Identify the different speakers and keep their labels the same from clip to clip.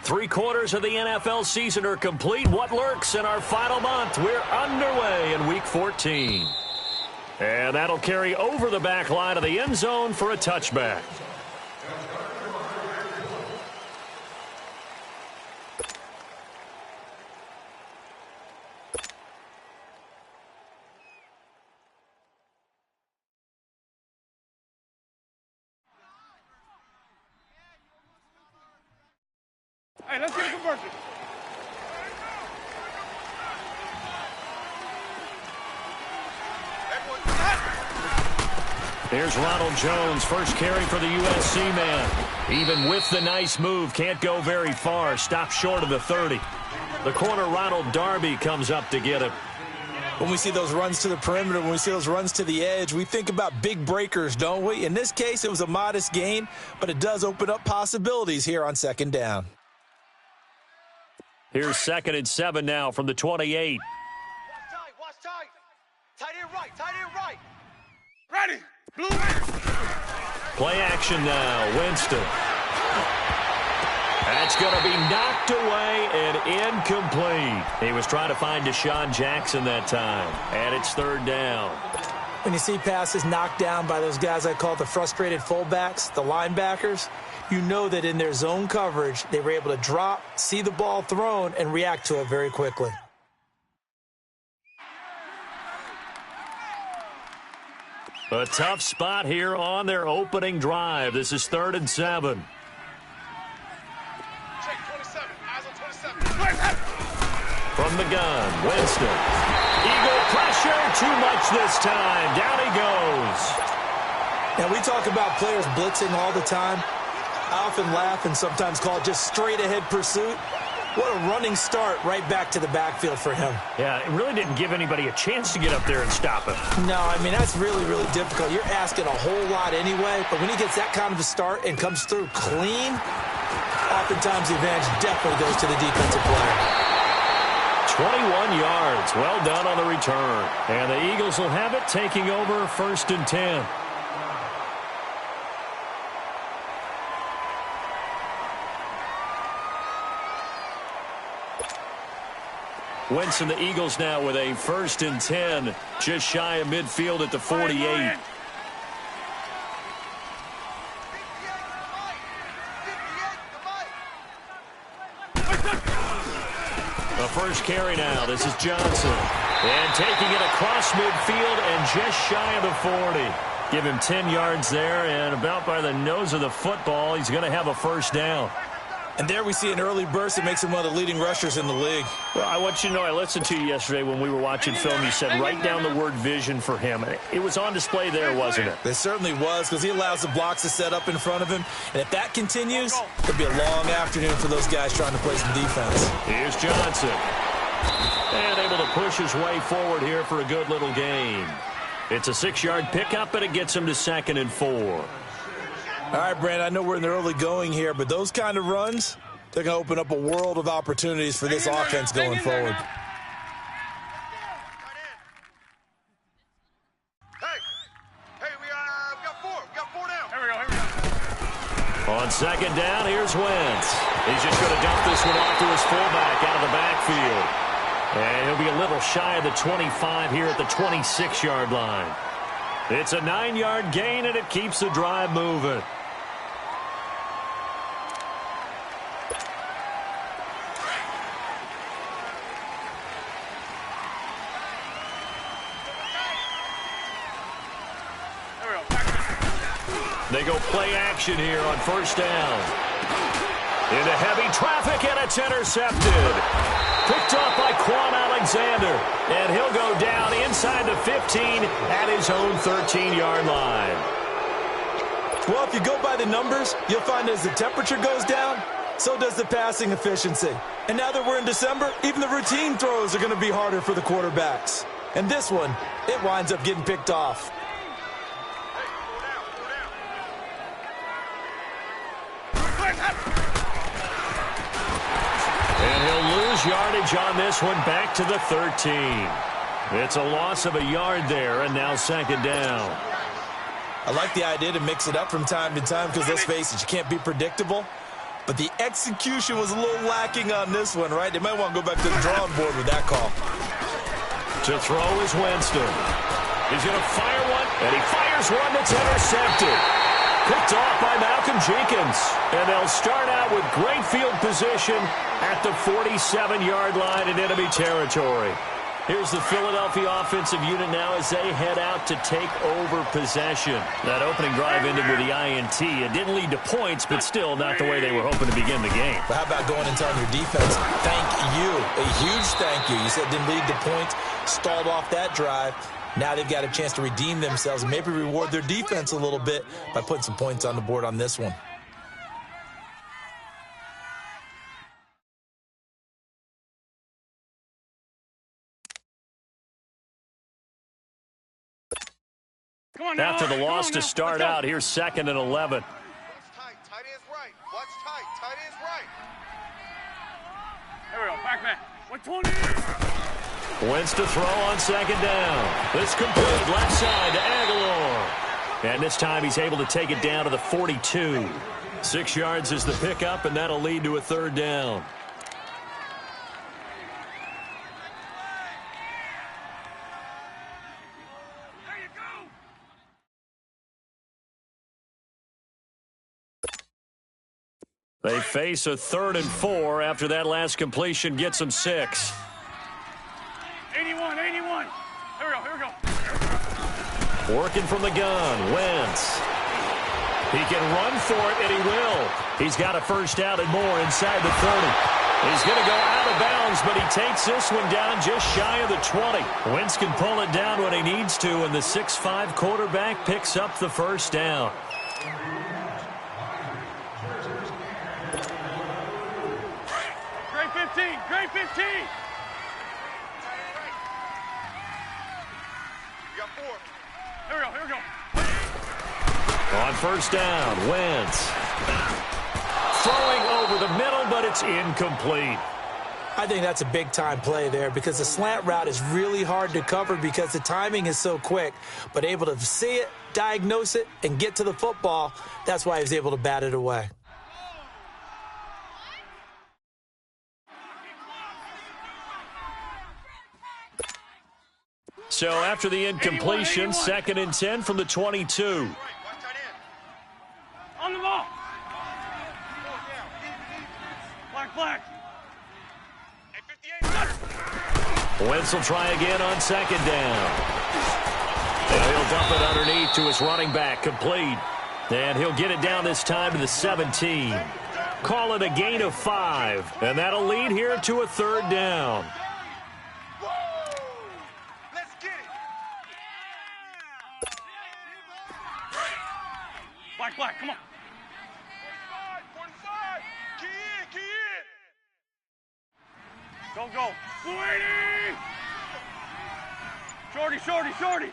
Speaker 1: 3/4 of the NFL season are complete. What lurks in our final month? We're underway in Week 14. And that'll carry over the back line of the end zone for a touchback.
Speaker 2: Hey, let's get a conversion.
Speaker 1: Here's Ronald Jones, first carry for the USC man. Even with the nice move, can't go very far. Stops short of the 30. The corner, Ronald Darby, comes up to get him.
Speaker 3: When we see those runs to the perimeter, when we see those runs to the edge, we think about big breakers, don't we? In this case, it was a modest gain, but it does open up possibilities here on second down.
Speaker 1: Here's 2nd and 7 now from the 28.
Speaker 4: Watch tight. Tight end right.
Speaker 2: Ready. Blue.
Speaker 1: Play action now. Winston. That's going to be knocked away and incomplete. He was trying to find Deshaun Jackson that time. And it's 3rd down.
Speaker 3: When you see passes knocked down by those guys I call the frustrated fullbacks, the linebackers, you know that in their zone coverage, they were able to drop, see the ball thrown, and react to it very quickly.
Speaker 1: A tough spot here on their opening drive. This is 3rd and 7.
Speaker 2: Check 27. Eyes on 27.
Speaker 1: From the gun, Winston. Eagle pressure, too much this time. Down he goes.
Speaker 3: Now, we talk about players blitzing all the time. I often laugh and sometimes call it just straight-ahead pursuit. What a running start right back to the backfield for him.
Speaker 1: Yeah, it really didn't give anybody a chance to get up there and stop him.
Speaker 3: No, I mean, that's really, really difficult. You're asking a whole lot anyway, but when he gets that kind of a start and comes through clean, oftentimes the advantage definitely goes to the defensive player.
Speaker 1: 21 yards. Well done on the return. And the Eagles will have it, taking over 1st and 10. Wentz and the Eagles now with a 1st and 10, just shy of midfield at the 48. The first carry now. This is Johnson. And taking it across midfield and just shy of the 40. Give him 10 yards there, and about by the nose of the football, he's going to have a 1st down.
Speaker 3: And there we see an early burst that makes him one of the leading rushers in the league.
Speaker 1: Well, I want you to know, I listened to you yesterday when we were watching film. You said write down the word vision for him. It was on display there, wasn't it?
Speaker 3: It certainly was, because he allows the blocks to set up in front of him. And if that continues, it'll be a long afternoon for those guys trying to play some defense.
Speaker 1: Here's Johnson. And able to push his way forward here for a good little gain. It's a 6-yard pickup, and it gets him to 2nd and 4.
Speaker 3: All right, Brand, I know we're in the early going here, but those kind of runs, they're going to open up a world of opportunities for this offense going forward.
Speaker 4: Hey, we got 4. We got 4 down.
Speaker 2: Here we go.
Speaker 1: On 2nd down, here's Wentz. He's just going to dump this one off to his fullback out of the backfield. And he'll be a little shy of the 25 here at the 26-yard line. It's a 9-yard gain, and it keeps the drive moving. They go play action here on 1st down. Into heavy traffic, and it's intercepted. Picked off by Quan Alexander. And he'll go down inside the 15 at his own 13-yard line.
Speaker 3: Well, if you go by the numbers, you'll find as the temperature goes down, so does the passing efficiency. And now that we're in December, even the routine throws are going to be harder for the quarterbacks. And this one, it winds up getting picked off.
Speaker 1: And he'll lose yardage on this one, back to the 13. It's a loss of a yard there, and now 2nd down.
Speaker 3: I like the idea to mix it up from time to time because, let's face it, you can't be predictable. but the execution was a little lacking on this one, right? They might want to go back to the drawing board with that call.
Speaker 1: To throw is Winston. He's going to fire one, and he fires one that's intercepted. Picked off by Malcolm Jenkins. And they'll start out with great field position at the 47-yard line in enemy territory. Here's the Philadelphia offensive unit now as they head out to take over possession. That opening drive ended with the INT. It didn't lead to points, but still not the way they were hoping to begin the game.
Speaker 3: But how about going and telling your defense, thank you, a huge thank you. You said it didn't lead to points, stalled off that drive. Now they've got a chance to redeem themselves and maybe reward their defense a little bit by putting some points on the board on this one.
Speaker 2: Come on now.
Speaker 1: After the loss to start out, here's 2nd and 11.
Speaker 4: Watch tight. Tight end's right. Watch tight. Tight end's right.
Speaker 2: Here we go. Back man. 120.
Speaker 1: Wentz to throw on 2nd down. It's complete. Left side to Aguilar. And this time he's able to take it down to the 42. 6 yards is the pickup, and that'll lead to a 3rd down. They face a 3rd and 4 after that last completion gets them 6.
Speaker 2: 81. Here we go.
Speaker 1: Working from the gun, Wentz. He can run for it, and he will. He's got a 1st down and more inside the 30. He's going to go out of bounds, but he takes this one down just shy of the 20. Wentz can pull it down when he needs to, and the 6'5" quarterback picks up the 1st down.
Speaker 2: Great 15.
Speaker 4: You got 4.
Speaker 2: Here we go.
Speaker 1: On 1st down, Wentz. Throwing over the middle, but it's incomplete.
Speaker 3: I think that's a big-time play there because the slant route is really hard to cover because the timing is so quick. But able to see it, diagnose it, and get to the football, that's why he was able to bat it away.
Speaker 1: So after the incompletion, 2nd and 10 from the 22.
Speaker 2: On the ball. Black.
Speaker 1: Wentz will try again on 2nd down. And he'll dump it underneath to his running back, complete. And he'll get it down this time to the 17. Call it a gain of 5. And that'll lead here to a 3rd down.
Speaker 2: Black, come on.
Speaker 4: 45. Key in.
Speaker 2: Go. 280. Shorty.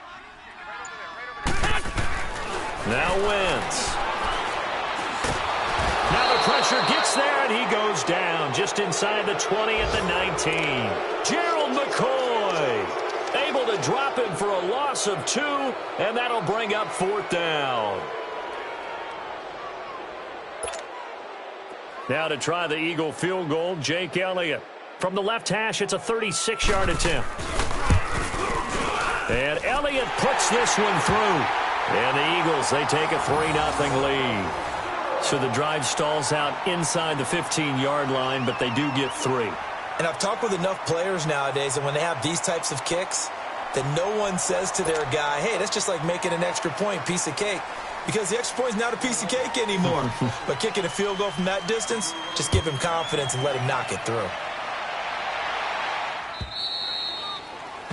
Speaker 1: Now Wentz. Now the pressure gets there, and he goes down just inside the 20 at the 19. Gerald McCoy able to drop him for a loss of 2, and that'll bring up 4th down. Now to try the Eagle field goal, Jake Elliott. From the left hash, it's a 36-yard attempt. And Elliott puts this one through. And the Eagles, they take a 3-0 lead. So the drive stalls out inside the 15-yard line, but they do get 3.
Speaker 3: And I've talked with enough players nowadays, and when they have these types of kicks, that no one says to their guy, hey, that's just like making an extra point, piece of cake. Because the extra point is not a piece of cake anymore. But kicking a field goal from that distance, just give him confidence and let him knock it through.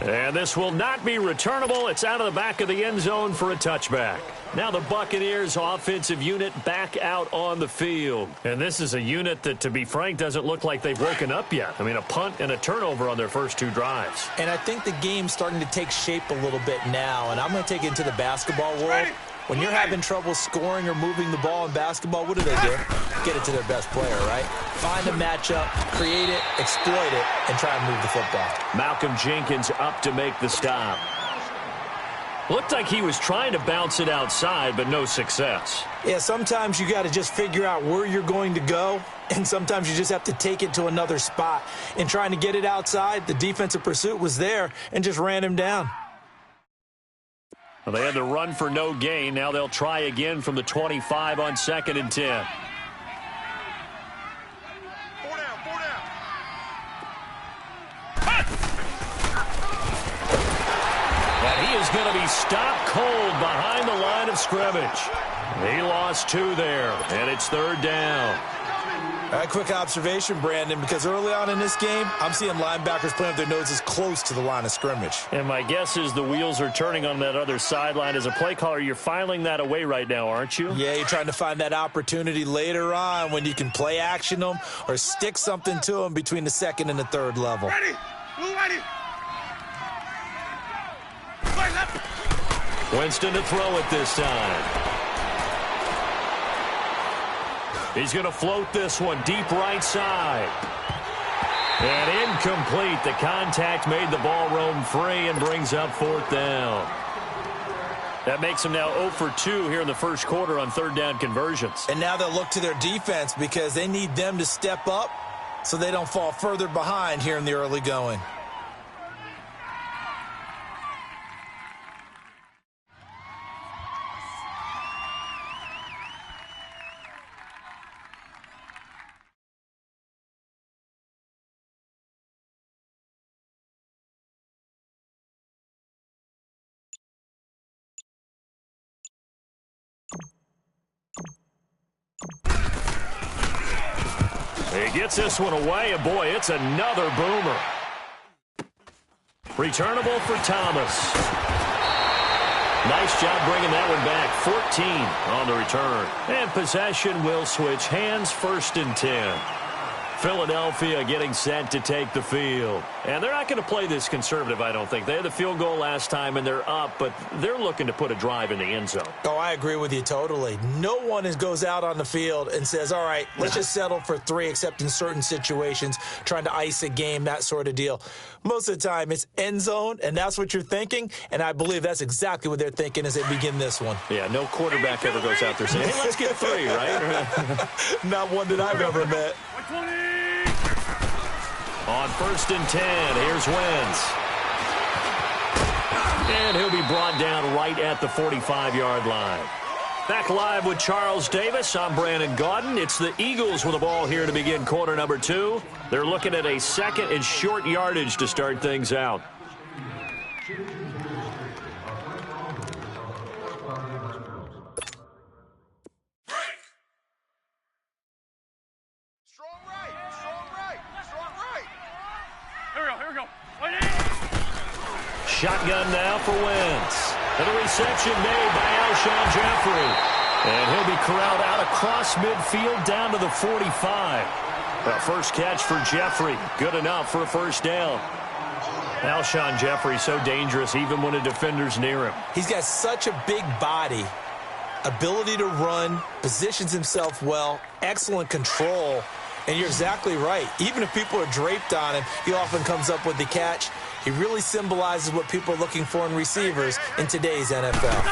Speaker 1: And this will not be returnable. It's out of the back of the end zone for a touchback. Now the Buccaneers offensive unit back out on the field. And this is a unit that, to be frank, doesn't look like they've woken up yet. I mean, a punt and a turnover on their first 2 drives.
Speaker 3: And I think the game's starting to take shape a little bit now. And I'm going to take it into the basketball world. When you're having trouble scoring or moving the ball in basketball, what do? Get it to their best player, right? Find a matchup, create it, exploit it, and try and move the football.
Speaker 1: Malcolm Jenkins up to make the stop. Looked like he was trying to bounce it outside, but no success.
Speaker 3: Yeah, sometimes you got to just figure out where you're going to go, and sometimes you just have to take it to another spot. In trying to get it outside, the defensive pursuit was there and just ran him down.
Speaker 1: Well, they had to run for no gain. Now they'll try again from the 25 on 2nd and 10.
Speaker 4: Four down, four down.
Speaker 1: And he is going to be stopped cold behind the line of scrimmage. He lost 2 there, and it's 3rd down.
Speaker 3: A quick observation, Brandon, because early on in this game, I'm seeing linebackers playing with their noses close to the line of scrimmage.
Speaker 1: And my guess is the wheels are turning on that other sideline. As a play caller, you're filing that away right now, aren't you?
Speaker 3: Yeah, you're trying to find that opportunity later on when you can play action them or stick something to them between the 2nd and the 3rd level.
Speaker 2: Ready. Blue ready. Right left.
Speaker 1: Winston to throw it this time. He's going to float this one deep right side. And incomplete. The contact made the ball roam free and brings up 4th down. That makes him now 0 for 2 here in the first quarter on 3rd down conversions.
Speaker 3: And now they'll look to their defense because they need them to step up so they don't fall further behind here in the early going.
Speaker 1: He gets this one away, and boy, it's another boomer. Returnable for Thomas. Nice job bringing that one back. 14 on the return. And possession will switch hands, 1st and 10. Philadelphia getting set to take the field. And they're not going to play this conservative, I don't think. They had the field goal last time, and they're up, but they're looking to put a drive in the end zone.
Speaker 3: Oh, I agree with you totally. No one goes out on the field and says, all right, let's just settle for 3, except in certain situations, trying to ice a game, that sort of deal. Most of the time, it's end zone, and that's what you're thinking, and I believe that's exactly what they're thinking as they begin this one.
Speaker 1: Yeah, no quarterback ever goes out there saying, hey, let's get 3, right?
Speaker 3: Not one that I've ever met.
Speaker 2: 120.
Speaker 1: On 1st and 10, here's Wentz. And he'll be brought down right at the 45-yard line. Back live with Charles Davis. I'm Brandon Gaudin. It's the Eagles with the ball here to begin quarter number 2. They're looking at a 2nd and short yardage to start things out. Shotgun now for Wentz. And a reception made by Alshon Jeffrey. And he'll be corralled out across midfield down to the 45. The first catch for Jeffrey. Good enough for a 1st down. Alshon Jeffrey so dangerous even when a defender's near him.
Speaker 3: He's got such a big body, ability to run, positions himself well, excellent control. And you're exactly right. Even if people are draped on him, he often comes up with the catch. He really symbolizes what people are looking for in receivers in today's NFL.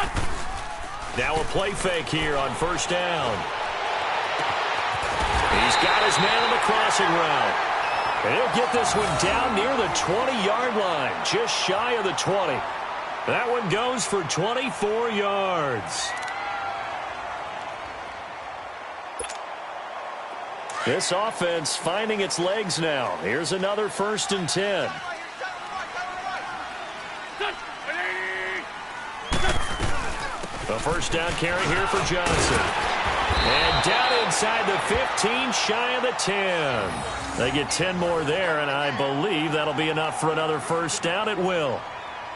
Speaker 1: Now a play fake here on 1st down. He's got his man on the crossing route. And he'll get this one down near the 20-yard line, just shy of the 20. That one goes for 24 yards. This offense finding its legs now. Here's another 1st and 10. The 1st down carry here for Johnson. And down inside the 15, shy of the 10. They get 10 more there, and I believe that'll be enough for another 1st down. It will.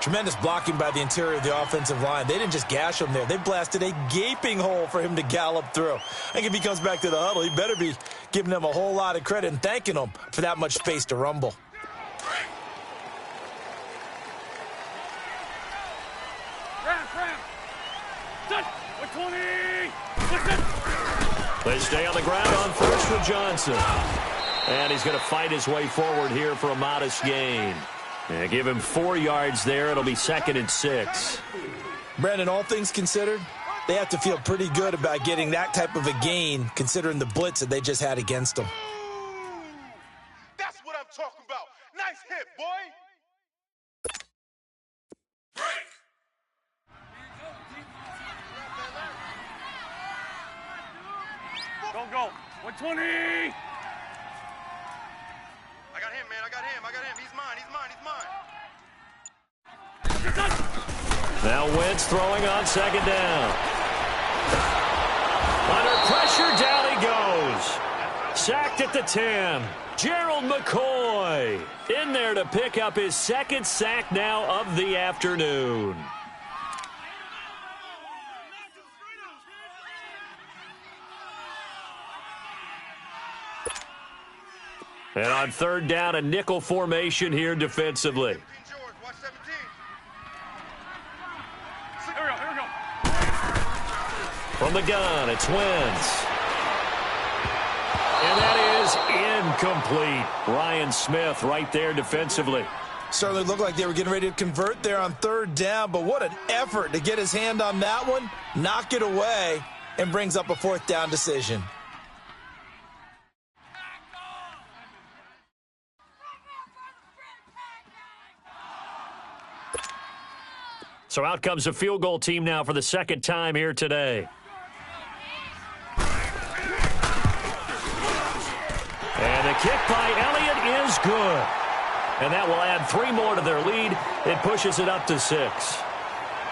Speaker 3: Tremendous blocking by the interior of the offensive line. They didn't just gash him there. They blasted a gaping hole for him to gallop through. I think if he comes back to the huddle, he better be giving them a whole lot of credit and thanking them for that much space to rumble.
Speaker 1: They stay on the ground on 1st with Johnson. And he's going to fight his way forward here for a modest gain. And give him 4 yards there. It'll be 2nd and 6.
Speaker 3: Brandon, all things considered, they have to feel pretty good about getting that type of a gain considering the blitz that they just had against them.
Speaker 4: That's what I'm talking about. Nice hit, boy. Break.
Speaker 2: Go. 120.
Speaker 4: I got him, man. I got him. He's mine.
Speaker 1: Now Wentz throwing on 2nd down. Under pressure, down he goes. Sacked at the 10. Gerald McCoy in there to pick up his 2nd sack now of the afternoon. And on 3rd down, a nickel formation here defensively.
Speaker 4: George, watch 17.
Speaker 2: Here we go.
Speaker 1: From the gun, it's Wentz. And that is incomplete. Ryan Smith right there defensively.
Speaker 3: Certainly looked like they were getting ready to convert there on 3rd down, but what an effort to get his hand on that one, knock it away, and brings up a 4th down decision.
Speaker 1: So out comes a field goal team now for the 2nd time here today. And the kick by Elliott is good. And that will add 3 more to their lead. It pushes it up to 6.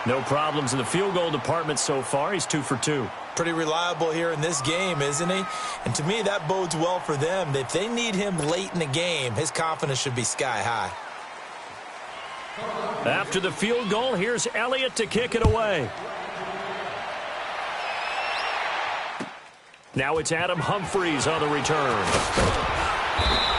Speaker 1: No problems in the field goal department so far. He's 2 for 2.
Speaker 3: Pretty reliable here in this game, isn't he? And to me, that bodes well for them. If they need him late in the game, his confidence should be sky high.
Speaker 1: After the field goal, here's Elliott to kick it away. Now it's Adam Humphries on the return.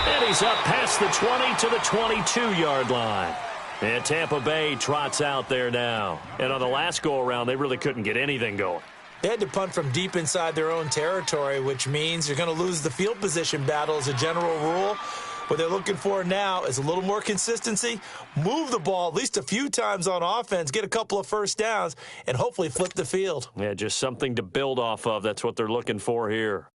Speaker 1: And he's up past the 20 to the 22-yard line. And Tampa Bay trots out there now. And on the last go-around, they really couldn't get anything going.
Speaker 3: They had to punt from deep inside their own territory, which means you're going to lose the field position battle as a general rule. What they're looking for now is a little more consistency, move the ball at least a few times on offense, get a couple of 1st downs, and hopefully flip the field.
Speaker 1: Yeah, just something to build off of. That's what they're looking for here.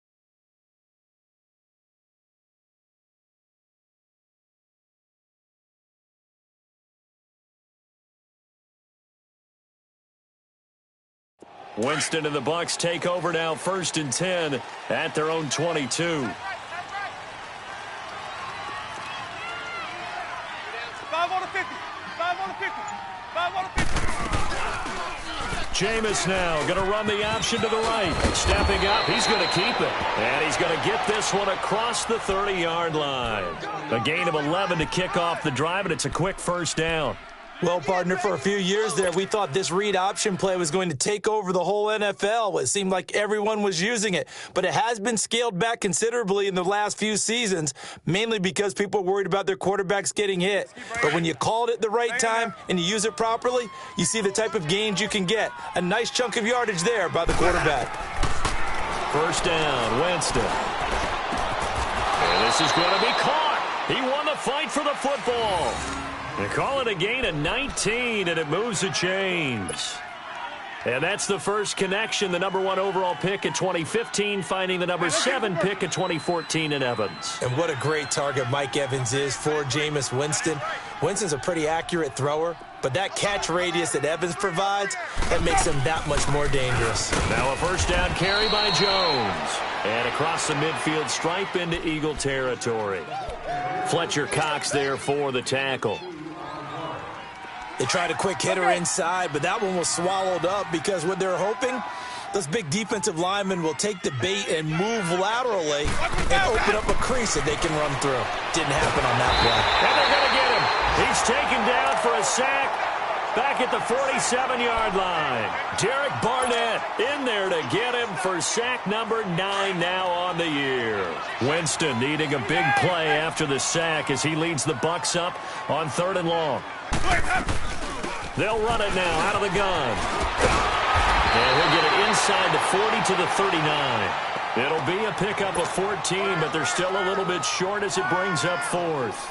Speaker 1: Winston and the Bucs take over now, 1st and 10 at their own 22.
Speaker 2: 5 on the 50. 5 on the 50. 5 on the 50.
Speaker 1: Jameis now going to run the option to the right. Stepping up, he's going to keep it. And he's going to get this one across the 30-yard line. A gain of 11 to kick off the drive, and it's a quick 1st down.
Speaker 3: Well, partner, for a few years there, we thought this read option play was going to take over the whole NFL. It seemed like everyone was using it, but it has been scaled back considerably in the last few seasons, mainly because people are worried about their quarterbacks getting hit. But when you call it at the right time and you use it properly, you see the type of gains you can get. A nice chunk of yardage there by the quarterback.
Speaker 1: 1st down, Winston. And this is going to be caught. He won the fight for the football. They call it a gain of 19, and it moves the chains. And that's the first connection, the number 1 overall pick in 2015, finding the number 7 pick in 2014 in Evans.
Speaker 3: And what a great target Mike Evans is for Jameis Winston. Winston's a pretty accurate thrower, but that catch radius that Evans provides, that makes him that much more dangerous.
Speaker 1: Now a 1st down carry by Jones. And across the midfield stripe into Eagle territory. Fletcher Cox there for the tackle.
Speaker 3: They tried a quick hitter inside, but that one was swallowed up because what they're hoping, those big defensive linemen will take the bait and move laterally and open up a crease that they can run through. Didn't happen on that play.
Speaker 1: And they're going to get him. He's taken down for a sack back at the 47-yard line. Derek Barnett in there to get him for sack number 9 now on the year. Winston needing a big play after the sack as he leads the Bucs up on 3rd and long. They'll run it now out of the gun. And he'll get it inside the 40 to the 39. It'll be a pickup of 14, but they're still a little bit short as it brings up 4th.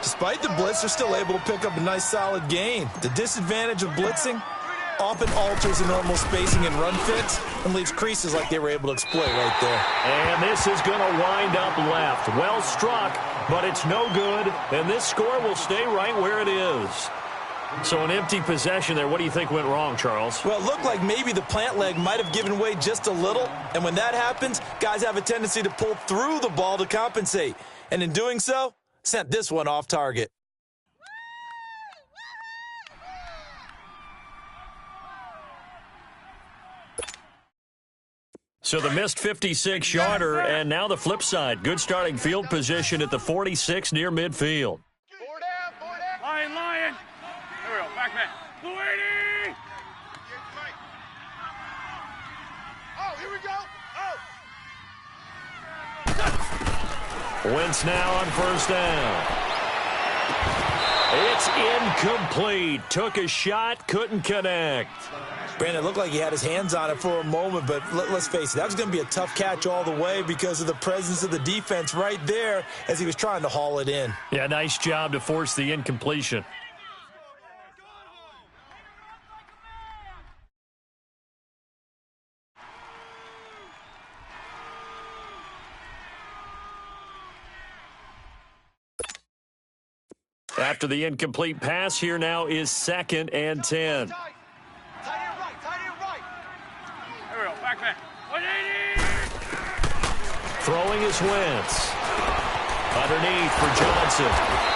Speaker 3: Despite the blitz, they're still able to pick up a nice solid gain. The disadvantage of blitzing often alters the normal spacing and run fits and leaves creases like they were able to exploit right there.
Speaker 1: And this is going to wind up left. Well struck, but it's no good, and this score will stay right where it is. So an empty possession there. What do you think went wrong, Charles?
Speaker 3: Well, it looked like maybe the plant leg might have given way just a little, and when that happens, guys have a tendency to pull through the ball to compensate, and in doing so, sent this one off target.
Speaker 1: So the missed 56-yarder, and now the flip side. Good starting field position at the 46 near midfield.
Speaker 2: Lion. There we go. Back man. 280.
Speaker 4: Oh, here we go. Oh.
Speaker 1: Wentz now on first down. It's incomplete. Took a shot, couldn't connect.
Speaker 3: Brandon, it looked like he had his hands on it for a moment, but let's face it, that was going to be a tough catch all the way because of the presence of the defense right there as he was trying to haul it in.
Speaker 1: Yeah, nice job to force the incompletion. After the incomplete pass, here now is 2nd and 10.
Speaker 2: Tight end right. There we go. Back man. 180.
Speaker 1: Throwing is Wentz. Underneath for Johnson.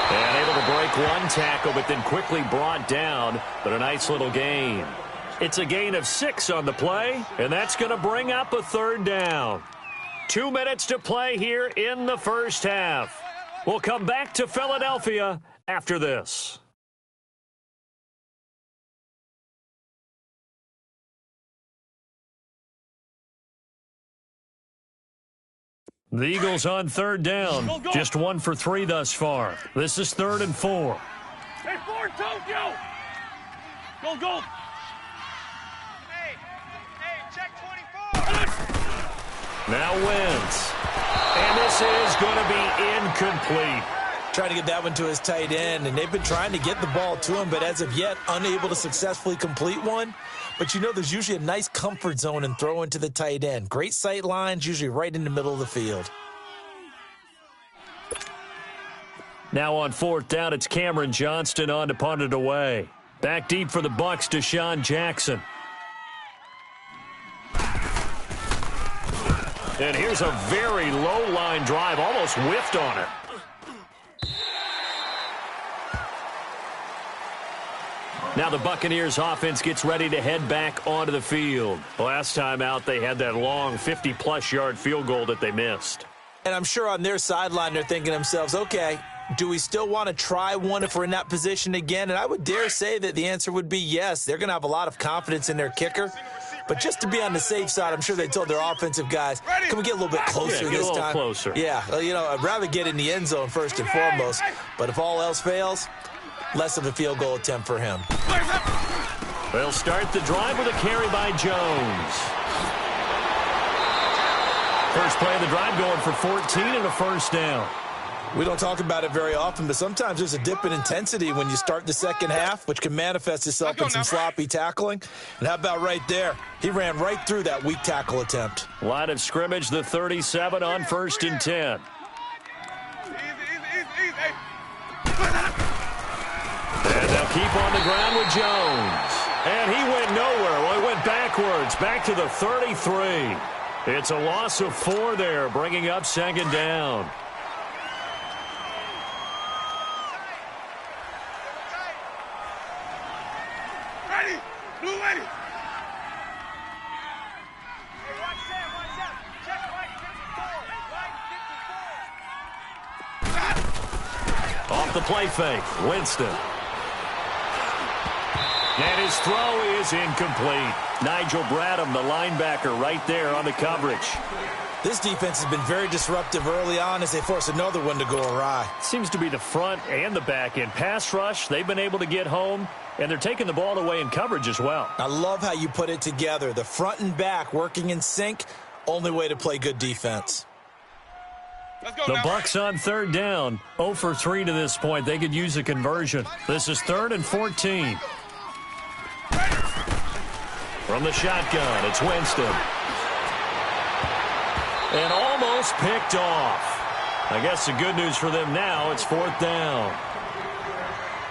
Speaker 1: And able to break one tackle, but then quickly brought down. But a nice little gain. It's a gain of 6 on the play, and that's going to bring up a 3rd down. 2 minutes to play here in the first half. We'll come back to Philadelphia after this. The Eagles on 3rd down. Just 1 for 3 thus far. This is 3rd and 4.
Speaker 2: Hey, forward, Tokyo. Go. Hey, check 24.
Speaker 1: Now Wentz. And this is going to be incomplete.
Speaker 3: Trying to get that one to his tight end, and they've been trying to get the ball to him, but as of yet, unable to successfully complete one. But you know there's usually a nice comfort zone in throwing to the tight end. Great sight lines, usually right in the middle of the field.
Speaker 1: Now on 4th down, it's Cameron Johnston on to punt it away. Back deep for the Bucs, Deshaun Jackson. And here's a very low line drive, almost whiffed on it. Now the Buccaneers offense gets ready to head back onto the field. Last time out, they had that long 50-plus yard field goal that they missed.
Speaker 3: And I'm sure on their sideline, they're thinking to themselves, okay, do we still want to try one if we're in that position again? And I would dare say that the answer would be yes. They're going to have a lot of confidence in their kicker. But just to be on the safe side, I'm sure they told their offensive guys, can we get a little bit closer this time?
Speaker 1: Closer.
Speaker 3: Yeah, well, you know, I'd rather get in the end zone first and foremost. But if all else fails, less of a field goal attempt for him.
Speaker 1: They'll start the drive with a carry by Jones. First play of the drive going for 14 and a first down.
Speaker 3: We don't talk about it very often, but sometimes there's a dip in intensity when you start the second half, which can manifest itself in some sloppy tackling. And how about right there? He ran right through that weak tackle attempt.
Speaker 1: Line of scrimmage, the 37 on 1st and 10.
Speaker 2: Easy.
Speaker 1: And they'll keep on the ground with Jones. And he went nowhere. Well, he went backwards, back to the 33. It's a loss of 4 there, bringing up 2nd down.
Speaker 2: Ready. Blue ready.
Speaker 1: Off the play fake, Winston. And his throw is incomplete. Nigel Bradham, the linebacker, right there on the coverage.
Speaker 3: This defense has been very disruptive early on as they force another one to go awry.
Speaker 1: Seems to be the front and the back end. Pass rush, they've been able to get home, and they're taking the ball away in coverage as well.
Speaker 3: I love how you put it together. The front and back working in sync, only way to play good defense.
Speaker 2: Let's go
Speaker 1: The
Speaker 2: now.
Speaker 1: Bucs on third down. 0 for 3 to this point. They could use a conversion. This is 3rd and 14. From the shotgun, it's Winston. And almost picked off. I guess the good news for them now, it's 4th down.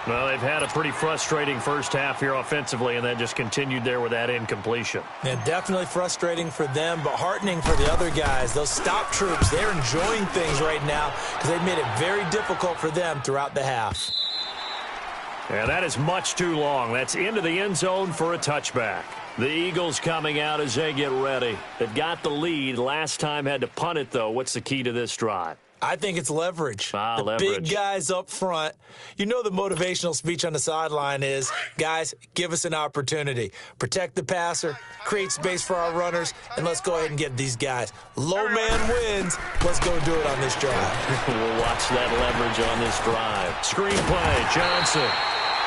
Speaker 1: Well, they've had a pretty frustrating first half here offensively, and then just continued there with that incompletion.
Speaker 3: Yeah, definitely frustrating for them, but heartening for the other guys. Those stop troops, they're enjoying things right now because they've made it very difficult for them throughout the half.
Speaker 1: Yeah, that is much too long. That's into the end zone for a touchback. The Eagles coming out as they get ready. They've got the lead. Last time had to punt it, though. What's the key to this drive?
Speaker 3: I think it's leverage. The
Speaker 1: leverage.
Speaker 3: Big guys up front. You know the motivational speech on the sideline is, guys, give us an opportunity. Protect the passer, create space for our runners, and let's go ahead and get these guys. Low man wins. Let's go do it on this drive.
Speaker 1: We'll watch that leverage on this drive. Screenplay, Johnson.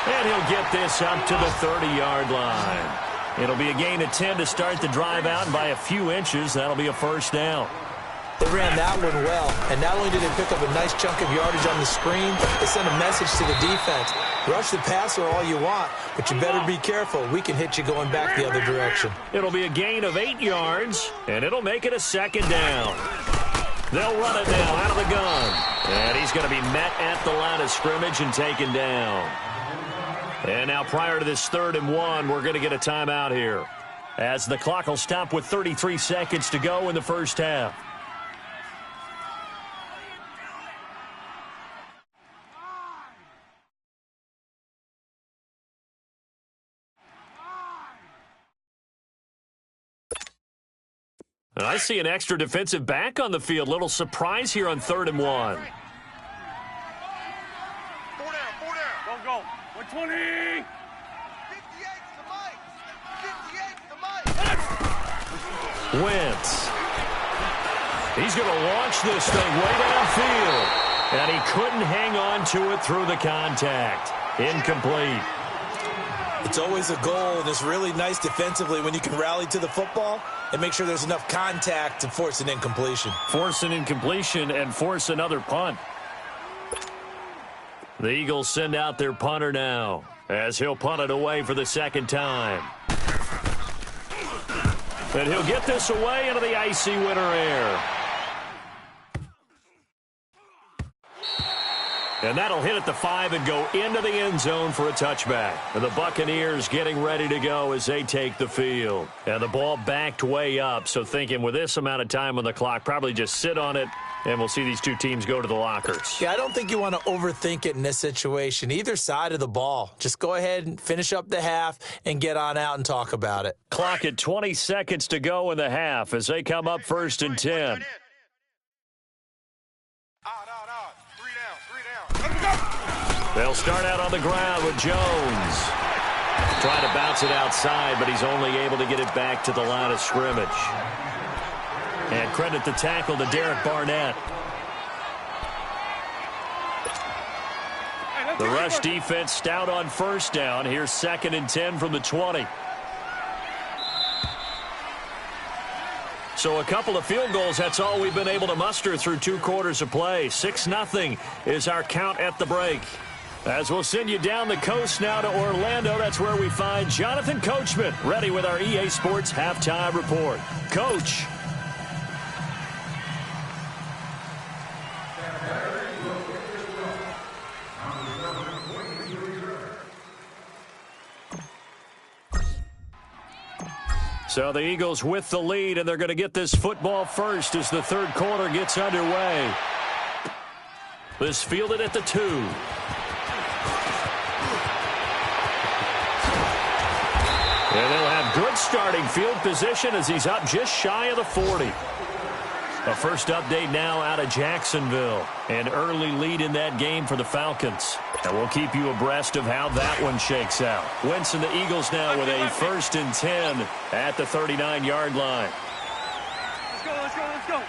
Speaker 1: And he'll get this up to the 30-yard line. It'll be a gain of 10 to start the drive out, and by a few inches, that'll be a first down.
Speaker 3: They ran that one well, and not only did they pick up a nice chunk of yardage on the screen, they sent a message to the defense. Rush the passer all you want, but you better be careful. We can hit you going back the other direction.
Speaker 1: It'll be a gain of 8 yards, and it'll make it a 2nd down. They'll run it now out of the gun. And he's going to be met at the line of scrimmage and taken down. And now prior to this 3rd and 1, we're going to get a timeout here, as the clock will stop with 33 seconds to go in the first half. And I see an extra defensive back on the field. Little surprise here on 3rd and 1.
Speaker 2: 4 down, 4 down. Don't go. 120.
Speaker 4: 58 to Mike. 58 to Mike.
Speaker 1: Wentz. He's going to launch this thing way downfield. And he couldn't hang on to it through the contact. Incomplete.
Speaker 3: It's always a goal, and it's really nice defensively when you can rally to the football and make sure there's enough contact to force an incompletion.
Speaker 1: Force an incompletion and force another punt. The Eagles send out their punter now, as he'll punt it away for the 2nd time. And he'll get this away into the icy winter air. And that'll hit at the 5 and go into the end zone for a touchback. And the Buccaneers getting ready to go as they take the field. And the ball backed way up, so thinking with this amount of time on the clock, probably just sit on it, and we'll see these two teams go to the lockers.
Speaker 3: Yeah, I don't think you want to overthink it in this situation. Either side of the ball. Just go ahead and finish up the half and get on out and talk about it.
Speaker 1: Clock at 20 seconds to go in the half as they come up 1st and 10. They'll start out on the ground with Jones. Trying to bounce it outside, but he's only able to get it back to the line of scrimmage. And credit the tackle to Derek Barnett. The rush defense stout on 1st down. Here's 2nd and 10 from the 20. So a couple of field goals, that's all we've been able to muster through 2 quarters of play. 6-0 is our count at the break. As we'll send you down the coast now to Orlando, that's where we find Jonathan Coachman, ready with our EA Sports Halftime Report. Coach. So the Eagles with the lead, and they're going to get this football first as the 3rd quarter gets underway. This fielded at the 2. And they'll have good starting field position as he's up just shy of the 40. A first update now out of Jacksonville. An early lead in that game for the Falcons. And we'll keep you abreast of how that one shakes out. Wentz and the Eagles now with a 1st and 10 at the 39-yard line.
Speaker 2: Let's go, let's go, let's go.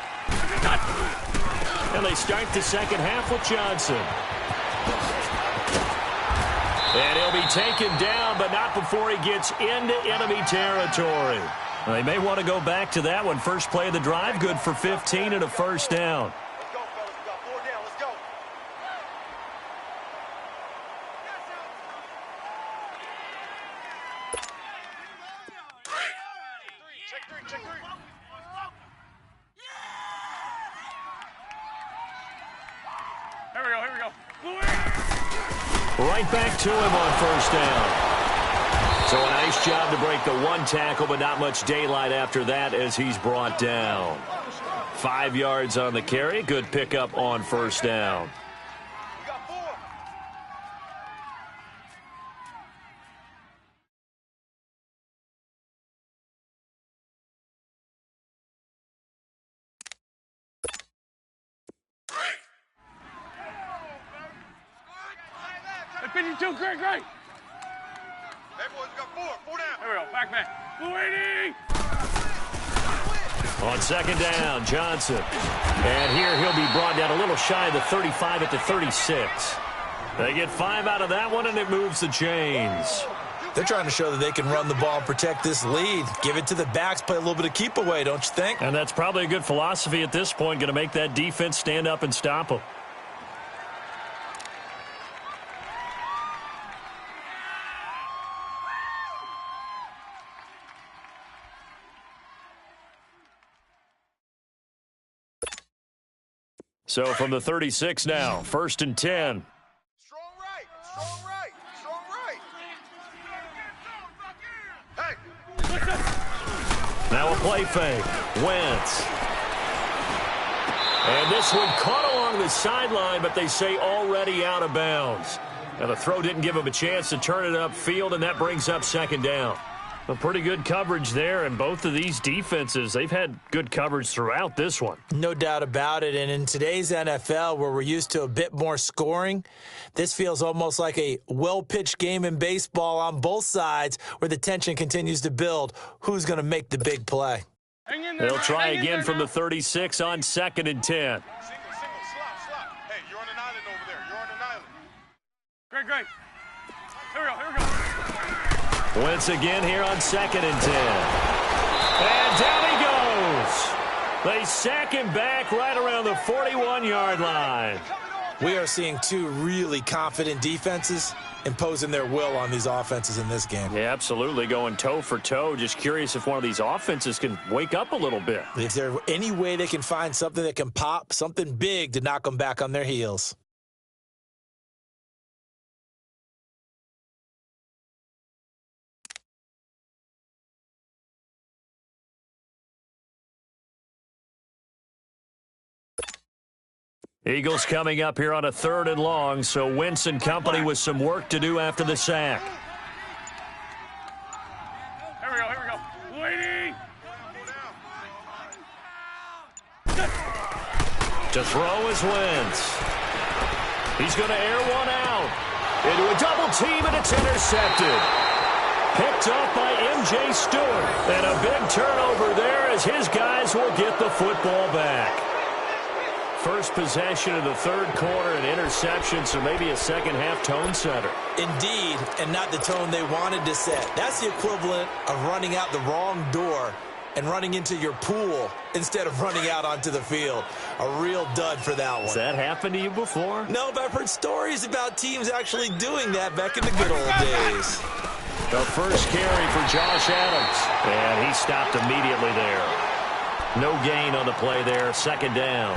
Speaker 1: And they start the 2nd half with Johnson. And he'll be taken down, but not before he gets into enemy territory. Well, they may want to go back to that one. First play of the drive, good for 15 and a 1st down. Right back to him on first down. So a nice job to break the one tackle, but not much daylight after that as he's brought down. 5 yards on the carry. Good pickup on first down.
Speaker 2: Hey, 52, great.
Speaker 4: Hey, boys, we got four down.
Speaker 2: Here we go, back man. Blue 80!
Speaker 1: On second down, Johnson. And here he'll be brought down a little shy of the 35 at the 36. They get 5 out of that one, and it moves the chains.
Speaker 3: They're trying to show that they can run the ball and protect this lead. Give it to the backs, play a little bit of keep away, don't you think?
Speaker 1: And that's probably a good philosophy at this point, going to make that defense stand up and stop them. So from the 36 now, 1st and 10.
Speaker 4: Strong right. Hey.
Speaker 1: Now a play fake. Wentz. And this one caught along the sideline, but they say already out of bounds. Now the throw didn't give him a chance to turn it upfield, and that brings up second down. A pretty good coverage there, and both of these defenses, they've had good coverage throughout this one.
Speaker 3: No doubt about it. And in today's NFL, where we're used to a bit more scoring, this feels almost like a well-pitched game in baseball on both sides where the tension continues to build. Who's going to make the big play?
Speaker 2: Hang in there,
Speaker 1: They'll try
Speaker 2: hang in
Speaker 1: again
Speaker 2: there
Speaker 1: from
Speaker 2: now.
Speaker 1: the 36 on 2nd and 10.
Speaker 4: Single, slot. Hey, you're on an island over there. You're on an island.
Speaker 2: Great. Here we go.
Speaker 1: Wentz again here on 2nd and 10. And down he goes. They sack him back right around the 41-yard line.
Speaker 3: We are seeing two really confident defenses imposing their will on these offenses in this game.
Speaker 1: Yeah, absolutely, going toe for toe. Just curious if one of these offenses can wake up a little bit.
Speaker 3: Is there any way they can find something that can pop, something big to knock them back on their heels?
Speaker 1: Eagles coming up here on a 3rd and long, so Wentz and company with some work to do after the sack.
Speaker 2: Here we go. Blue 80!
Speaker 1: To throw is Wentz. He's going to air one out. Into a double team, and it's intercepted. Picked up by M.J. Stewart. And a big turnover there as his guys will get the football back. First possession of the 3rd quarter, an interception, so maybe a second-half tone setter.
Speaker 3: Indeed, and not the tone they wanted to set. That's the equivalent of running out the wrong door and running into your pool instead of running out onto the field. A real dud for that one.
Speaker 1: Has that happened to you before?
Speaker 3: No, but I've heard stories about teams actually doing that back in the good old days.
Speaker 1: The first carry for Josh Adams, and he stopped immediately there. No gain on the play there, 2nd down.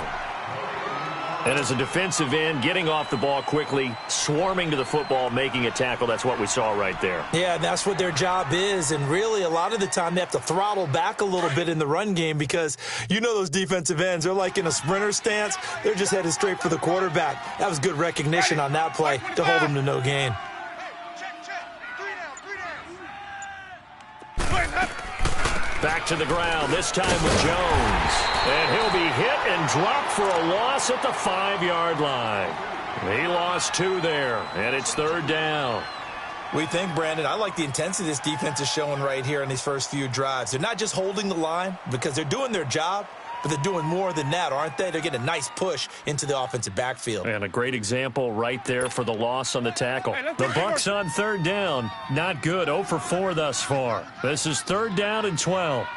Speaker 1: And as a defensive end, getting off the ball quickly, swarming to the football, making a tackle, that's what we saw right there.
Speaker 3: Yeah, and that's what their job is. And really, a lot of the time, they have to throttle back a little bit in the run game because you know those defensive ends, they're like in a sprinter stance. They're just headed straight for the quarterback. That was good recognition on that play to hold them to no gain.
Speaker 4: Check. 3 down.
Speaker 1: Back to the ground, this time with Jones. And he'll be hit and dropped for a loss at the 5-yard line. He lost 2 there, and it's 3rd down.
Speaker 3: We think, Brandon, I like the intensity this defense is showing right here in these first few drives. They're not just holding the line because they're doing their job, but they're doing more than that, aren't they? They're getting a nice push into the offensive backfield.
Speaker 1: And a great example right there for the loss on the tackle. The Bucs on 3rd down. Not good. 0 for 4 thus far. This is 3rd down and 12.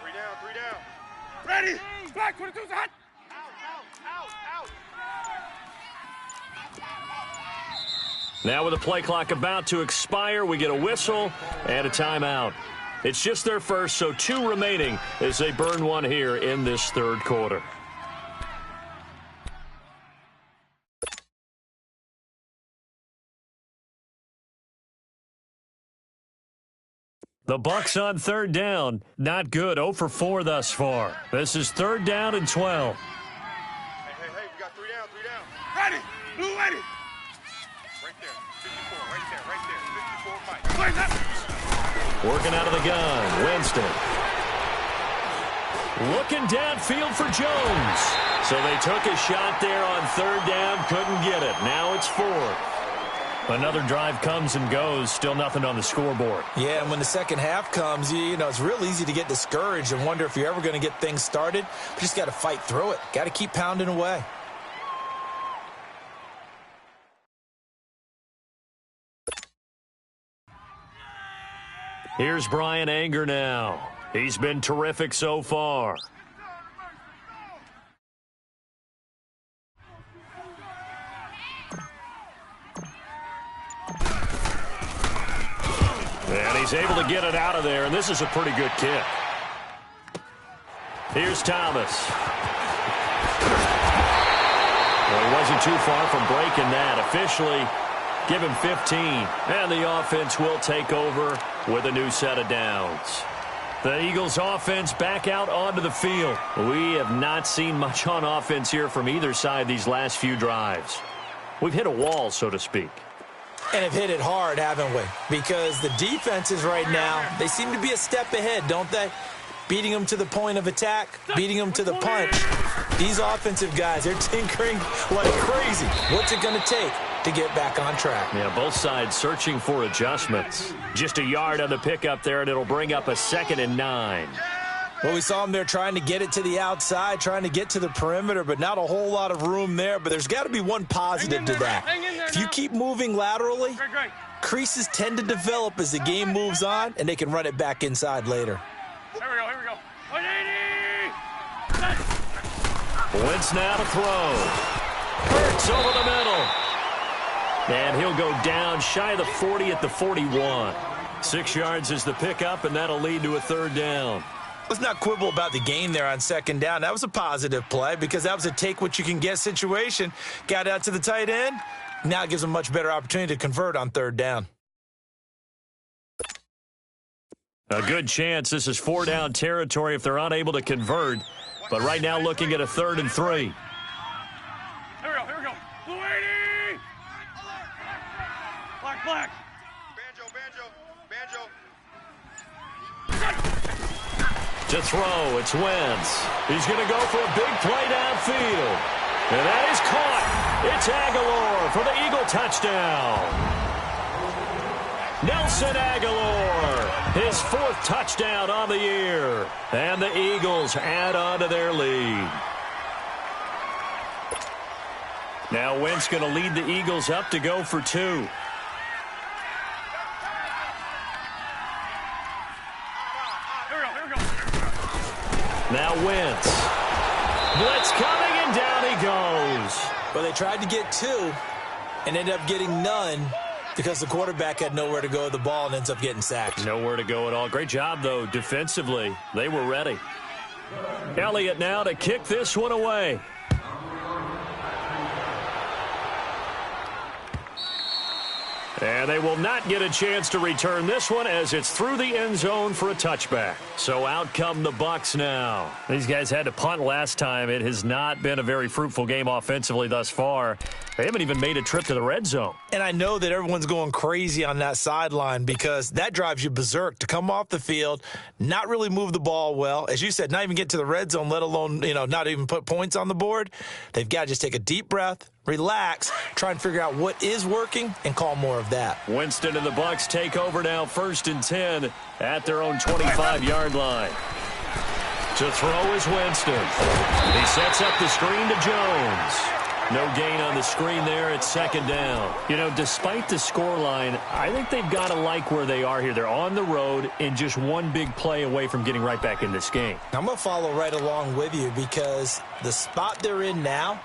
Speaker 4: 3 down.
Speaker 2: Ready! Black 22's hot!
Speaker 4: Out.
Speaker 1: Now with the play clock about to expire, we get a whistle and a timeout. It's just their first, so 2 remaining as they burn one here in this 3rd quarter. The Bucs on third down. Not good. 0 for 4 thus far. This is third down and 12.
Speaker 4: Hey, we got 3 down, 3 down.
Speaker 2: Ready. Blue ready.
Speaker 4: Right there. 54, right there. 54, Mike.
Speaker 2: Play that.
Speaker 1: Working out of the gun. Winston. Looking downfield for Jones. So they took a shot there on third down. Couldn't get it. Now it's 4. Another drive comes and goes. Still nothing on the scoreboard.
Speaker 3: Yeah, and when the second half comes, you know, it's real easy to get discouraged and wonder if you're ever going to get things started. But you just got to fight through it. Got to keep pounding away.
Speaker 1: Here's Bryan Anger now. He's been terrific so far. And he's able to get it out of there, and this is a pretty good kick. Here's Thomas. Well, he wasn't too far from breaking that. Officially, give him 15. And the offense will take over with a new set of downs. The Eagles offense back out onto the field. We have not seen much on offense here from either side these last few drives. We've hit a wall, so to speak.
Speaker 3: And have hit it hard, haven't we? Because the defenses right now, they seem to be a step ahead, don't they? Beating them to the point of attack, beating them to the punch. These offensive guys, they're tinkering like crazy. What's it going to take to get back on track?
Speaker 1: Yeah, both sides searching for adjustments. Just a yard on the pickup there, and it'll bring up a 2nd and 9.
Speaker 3: Well, we saw them there trying to get it to the outside, trying to get to the perimeter, but not a whole lot of room there. But there's got to be one positive to that. If you keep moving laterally, creases tend to develop as the game moves on, and they can run it back inside later.
Speaker 2: Here we go. 180.
Speaker 1: Wentz now to throw. Hurts over the middle. And he'll go down shy of the 40 at the 41. 6 yards is the pickup, and that'll lead to a third down.
Speaker 3: Let's not quibble about the gain there on second down. That was a positive play because that was a take-what-you-can-get situation. Got out to the tight end. Now it gives them a much better opportunity to convert on third down.
Speaker 1: A good chance this is 4-down territory if they're unable to convert. But right now looking at a 3rd and 3.
Speaker 2: Here we go. Blue 80. Black.
Speaker 4: Banjo.
Speaker 1: To throw, it's Wentz. He's going to go for a big play downfield. And that is caught. It's Aguilar for the Eagle touchdown. Nelson Aguilar, his 4th touchdown on the year. And the Eagles add on to their lead. Now Wentz going to lead the Eagles up to go for 2. Now Wentz. Blitz coming, and down he goes.
Speaker 3: Well, they tried to get 2 and ended up getting none because the quarterback had nowhere to go with the ball and ends up getting sacked.
Speaker 1: Nowhere to go at all. Great job, though, defensively. They were ready. Elliott now to kick this one away. And they will not get a chance to return this one as it's through the end zone for a touchback. So out come the Bucs now. These guys had to punt last time. It has not been a very fruitful game offensively thus far. They haven't even made a trip to the red zone.
Speaker 3: And I know that everyone's going crazy on that sideline because that drives you berserk to come off the field, not really move the ball well. As you said, not even get to the red zone, let alone, not even put points on the board. They've got to just take a deep breath, relax, try and figure out what is working, and call more of that.
Speaker 1: Winston and the Bucs take over now, 1st and 10 at their own 25-yard line. To throw is Winston. He sets up the screen to Jones. No gain on the screen there. It's 2nd down. Despite the scoreline, I think they've got to like where they are here. They're on the road and just one big play away from getting right back in this game.
Speaker 3: I'm going to follow right along with you because the spot they're in now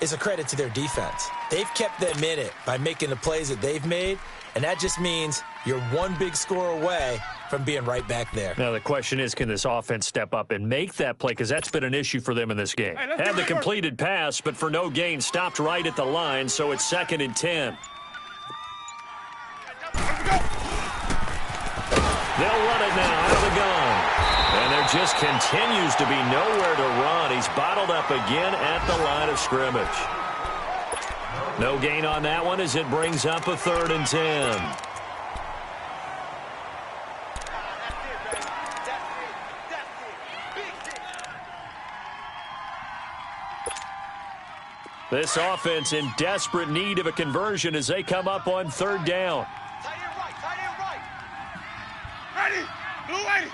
Speaker 3: is a credit to their defense. They've kept them in it by making the plays that they've made, and that just means you're one big score away from being right back there.
Speaker 1: Now, the question is, can this offense step up and make that play? Because that's been an issue for them in this game. Had the completed pass, but for no gain, stopped right at the line, so it's 2nd and 10. They'll run it now out of the gun. And there just continues to be nowhere to run. He's bottled up again at the line of scrimmage. No gain on that one as it brings up a 3rd and 10. This offense in desperate need of a conversion as they come up on 3rd down.
Speaker 2: Tight end right, tight end right. Ready, blue lady.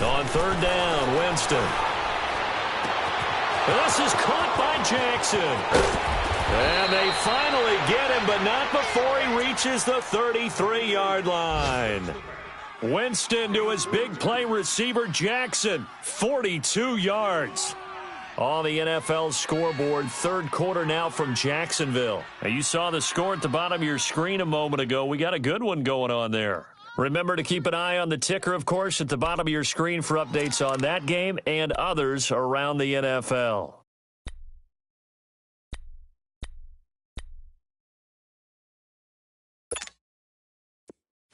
Speaker 1: On 3rd down, Winston. This is caught by Jackson. And they finally get him, but not before he reaches the 33-yard line. Winston to his big play receiver, Jackson. 42 yards. On the NFL scoreboard, 3rd quarter now from Jacksonville. Now, you saw the score at the bottom of your screen a moment ago. We got a good one going on there. Remember to keep an eye on the ticker, of course, at the bottom of your screen for updates on that game and others around the NFL.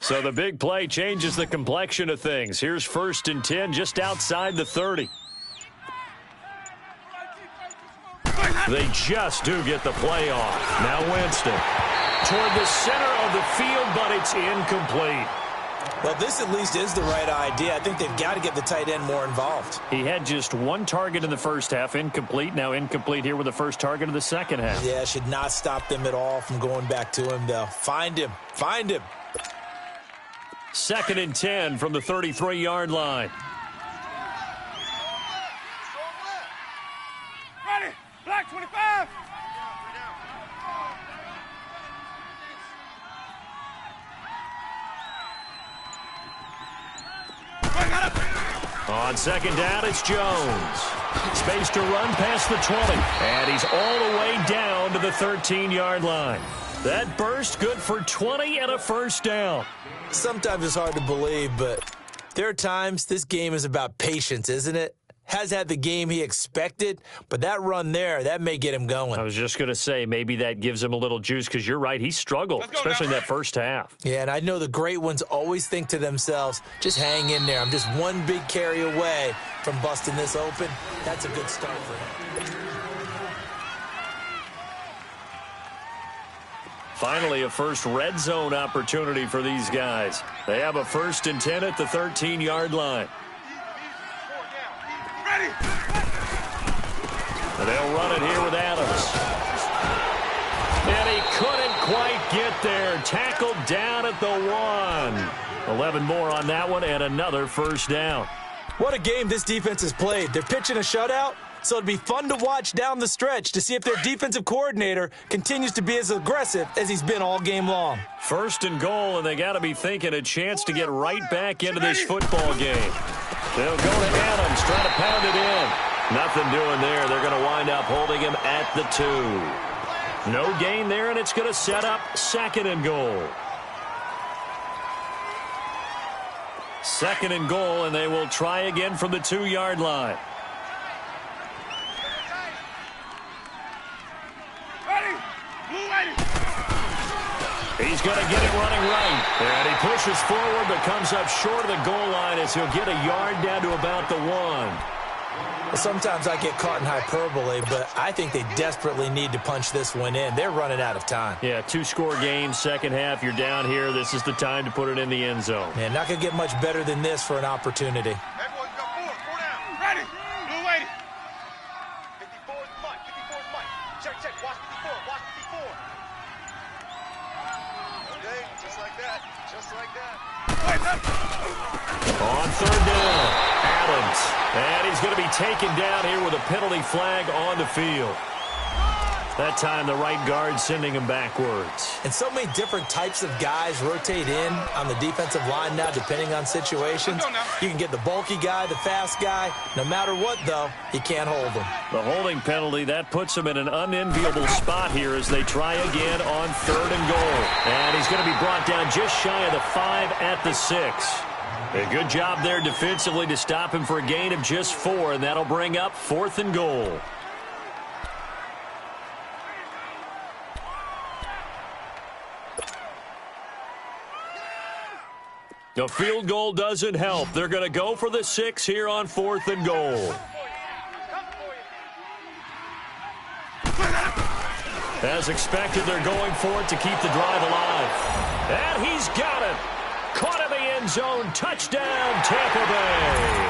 Speaker 1: So the big play changes the complexion of things. Here's 1st and 10 just outside the 30. They just do get the play off. Now Winston toward the center of the field, but it's incomplete.
Speaker 3: Well, this at least is the right idea. I think they've got to get the tight end more involved.
Speaker 1: He had just 1 target in the first half, incomplete. Now incomplete here with the first target of the second half.
Speaker 3: Yeah, should not stop them at all from going back to him, though. Find him. Find him.
Speaker 1: 2nd and 10 from the 33-yard line.
Speaker 2: Ready, black 25.
Speaker 1: On 2nd down, it's Jones. Space to run past the 20. And he's all the way down to the 13-yard line. That burst good for 20 and a 1st down.
Speaker 3: Sometimes it's hard to believe, but there are times this game is about patience, isn't it? Has had the game he expected, but that run there, that may get him going.
Speaker 1: I was just going to say, maybe that gives him a little juice because you're right, he struggled, especially in that first half.
Speaker 3: Yeah, and I know the great ones always think to themselves, just hang in there. I'm just one big carry away from busting this open. That's a good start for him.
Speaker 1: Finally, a first red zone opportunity for these guys. They have a 1st and 10 at the 13-yard line.
Speaker 2: Ready.
Speaker 1: And they'll run it here with Adams. And he couldn't quite get there. Tackled down at the 1. 11 more on that one and another 1st down.
Speaker 3: What a game this defense has played. They're pitching a shutout, so it'd be fun to watch down the stretch to see if their defensive coordinator continues to be as aggressive as he's been all game long.
Speaker 1: 1st and goal, and they got to be thinking a chance to get right back into this football game. They'll go to Adams, trying to pound it in. Nothing doing there. They're going to wind up holding him at the 2. No gain there, and it's going to set up 2nd and goal. 2nd and goal, and they will try again from the 2-yard line. He's going to get it running right. And he pushes forward but comes up short of the goal line as he'll get a yard down to about the 1.
Speaker 3: Well, sometimes I get caught in hyperbole, but I think they desperately need to punch this one in. They're running out of time.
Speaker 1: Yeah, 2-score game, second half. You're down here. This is the time to put it in the end zone.
Speaker 3: Man, not going to get much better than this for an opportunity.
Speaker 2: Everyone's got 4 down. Ready, blue lady. 54 is Mike, 54 is Mike. Check, watch 54, watch 54. Okay, just like that, just like that.
Speaker 1: On 3rd down, Adams. And he's going to be taken down here with a penalty flag on the field. That time the right guard sending him backwards.
Speaker 3: And so many different types of guys rotate in on the defensive line now depending on situations. You can get the bulky guy, the fast guy. No matter what, though, you can't hold them.
Speaker 1: The holding penalty, that puts him in an unenviable spot here as they try again on 3rd and goal. And he's going to be brought down just shy of the 5 at the 6. A good job there defensively to stop him for a gain of just 4, and that'll bring up 4th and goal. The field goal doesn't help. They're going to go for the 6 here on 4th and goal. As expected, they're going for it to keep the drive alive. And he's got it. Caught in the end zone. Touchdown, Tampa Bay.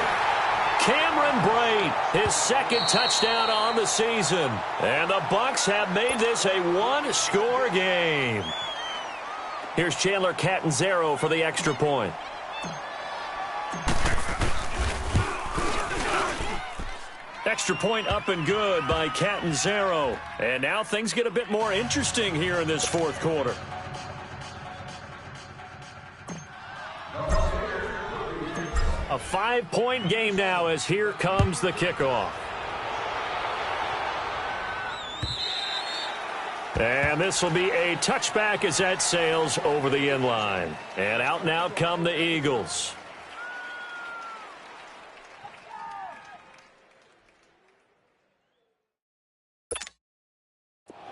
Speaker 1: Cameron Brate, his 2nd touchdown on the season. And the Bucs have made this a 1-score game. Here's Chandler Catanzaro for the extra point. Extra point up and good by Catanzaro. And now things get a bit more interesting here in this 4th quarter. A 5-point game now as here comes the kickoff. And this will be a touchback as that sails over the end line. And out come the Eagles.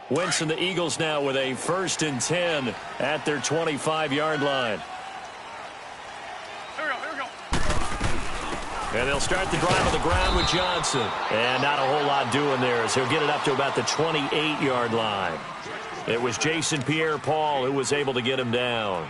Speaker 1: Wentz and the Eagles now with a 1st and 10 at their 25-yard line.
Speaker 2: Here we go.
Speaker 1: And they'll start the drive on the ground with Johnson. And not a whole lot doing there as he'll get it up to about the 28-yard line. It was Jason Pierre-Paul who was able to get him down.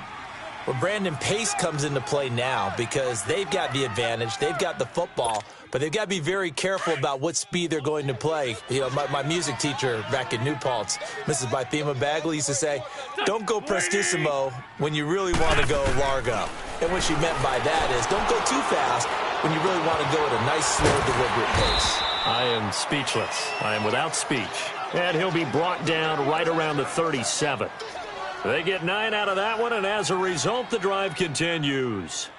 Speaker 3: Well, Brandon, pace comes into play now because they've got the advantage. They've got the football, but they've got to be very careful about what speed they're going to play. You know, my music teacher back in New Paltz, Mrs. Bythema Bagley, used to say, don't go prestissimo when you really want to go largo. And what she meant by that is don't go too fast when you really want to go at a nice, slow, deliberate pace.
Speaker 1: I am speechless. I am without speech. And he'll be brought down right around the 37. They get 9 out of that one, and as a result, the drive continues.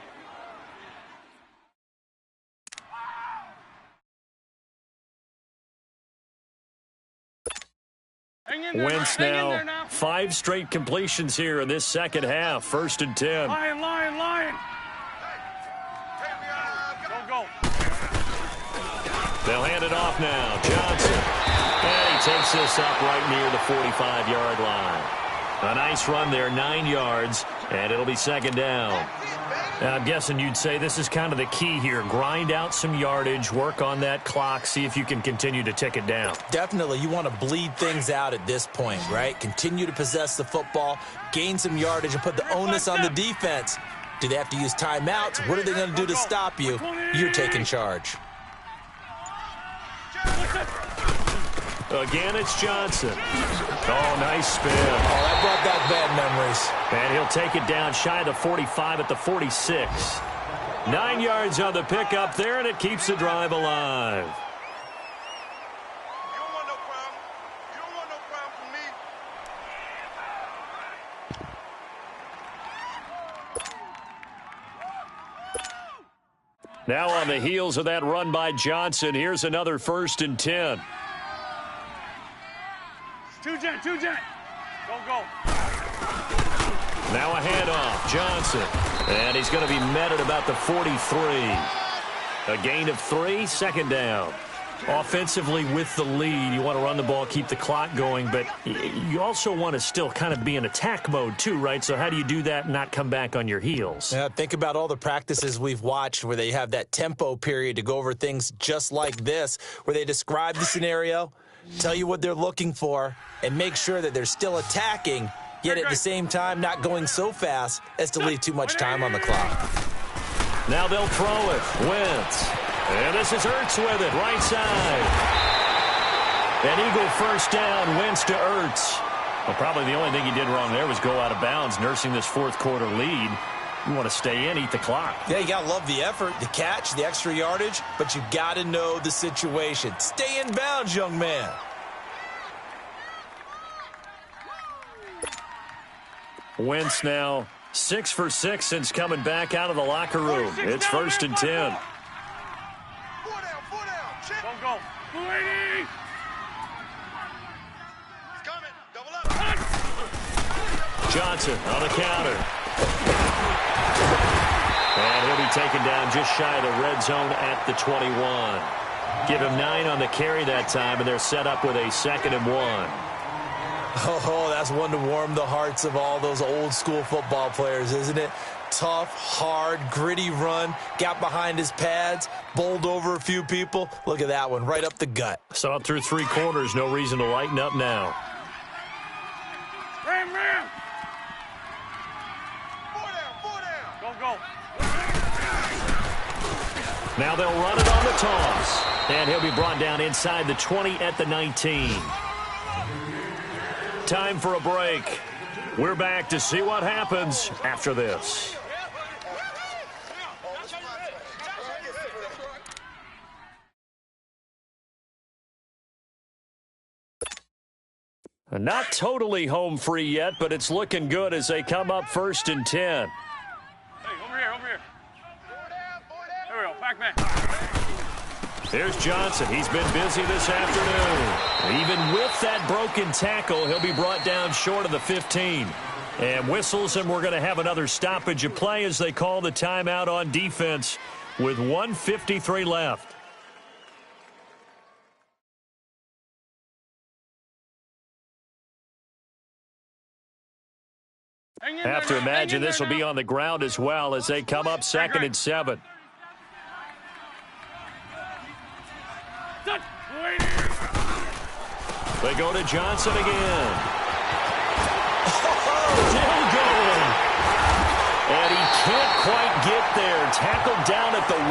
Speaker 1: Wentz now 5 straight completions here in this second half. 1st and 10.
Speaker 2: Lion. Go.
Speaker 1: They'll hand it off now. Johnson. And he takes this up right near the 45-yard line. A nice run there, 9 yards, and it'll be 2nd down. Now, I'm guessing you'd say this is kind of the key here. Grind out some yardage, work on that clock, see if you can continue to tick it down.
Speaker 3: Definitely. You want to bleed things out at this point, right? Continue to possess the football, gain some yardage, and put the onus on the defense. Do they have to use timeouts? What are they going to do to stop you? You're taking charge.
Speaker 1: Again, it's Johnson. Oh, nice spin.
Speaker 3: Oh, that brought back bad memories.
Speaker 1: And he'll take it down shy of the 45 at the 46. 9 yards on the pickup there, and it keeps the drive alive.
Speaker 4: You don't want no problem. You don't want no problem from me.
Speaker 1: Now on the heels of that run by Johnson, here's another 1st and 10.
Speaker 2: Two jet. Go.
Speaker 1: Now a handoff. Johnson. And he's going to be met at about the 43. A gain of 3, 2nd down. Offensively with the lead, you want to run the ball, keep the clock going, but you also want to still kind of be in attack mode too, right? So how do you do that and not come back on your heels?
Speaker 3: Yeah, think about all the practices we've watched where they have that tempo period to go over things just like this, where they describe the scenario, tell you what they're looking for, and make sure that they're still attacking, yet at the same time not going so fast as to leave too much time on the clock.
Speaker 1: Now they'll throw it. Wentz. And this is Ertz with it, right side. An Eagle 1st down, Wentz to Ertz. Well, probably the only thing he did wrong there was go out of bounds, nursing this 4th quarter lead. You want to stay in, eat the clock.
Speaker 3: Yeah, you got to love the effort, the catch, the extra yardage, but you got to know the situation. Stay in bounds, young man.
Speaker 1: Wentz now 6 for 6 since coming back out of the locker room. It's 1st and 10.
Speaker 4: 4 down. Chip.
Speaker 2: Go. 280.
Speaker 4: He's coming. Double up.
Speaker 1: Johnson on the counter. And he'll be taken down just shy of the red zone at the 21. Give him 9 on the carry that time, and they're set up with a 2nd and 1.
Speaker 3: Oh, that's one to warm the hearts of all those old school football players, isn't it? Tough, hard, gritty run. Got behind his pads, bowled over a few people. Look at that one, right up the gut.
Speaker 1: Saw it through 3 quarters. No reason to lighten up now.
Speaker 2: Ram, ram. 4 down. Go.
Speaker 1: Now they'll run it on the toss. And he'll be brought down inside the 20 at the 19. Time for a break. We're back to see what happens after this. Not totally home free yet, but it's looking good as they come up 1st and 10.
Speaker 2: Hey, over here. 4 down. There we go, back man.
Speaker 1: There's Johnson. He's been busy this afternoon. Even with that broken tackle, he'll be brought down short of the 15. And whistles, and we're going to have another stoppage of play as they call the timeout on defense with 1:53 left. Have to imagine this will be on the ground as well as they come up 2nd and 7. They go to Johnson again. Still going. And he can't quite get there. Tackled down at the 1.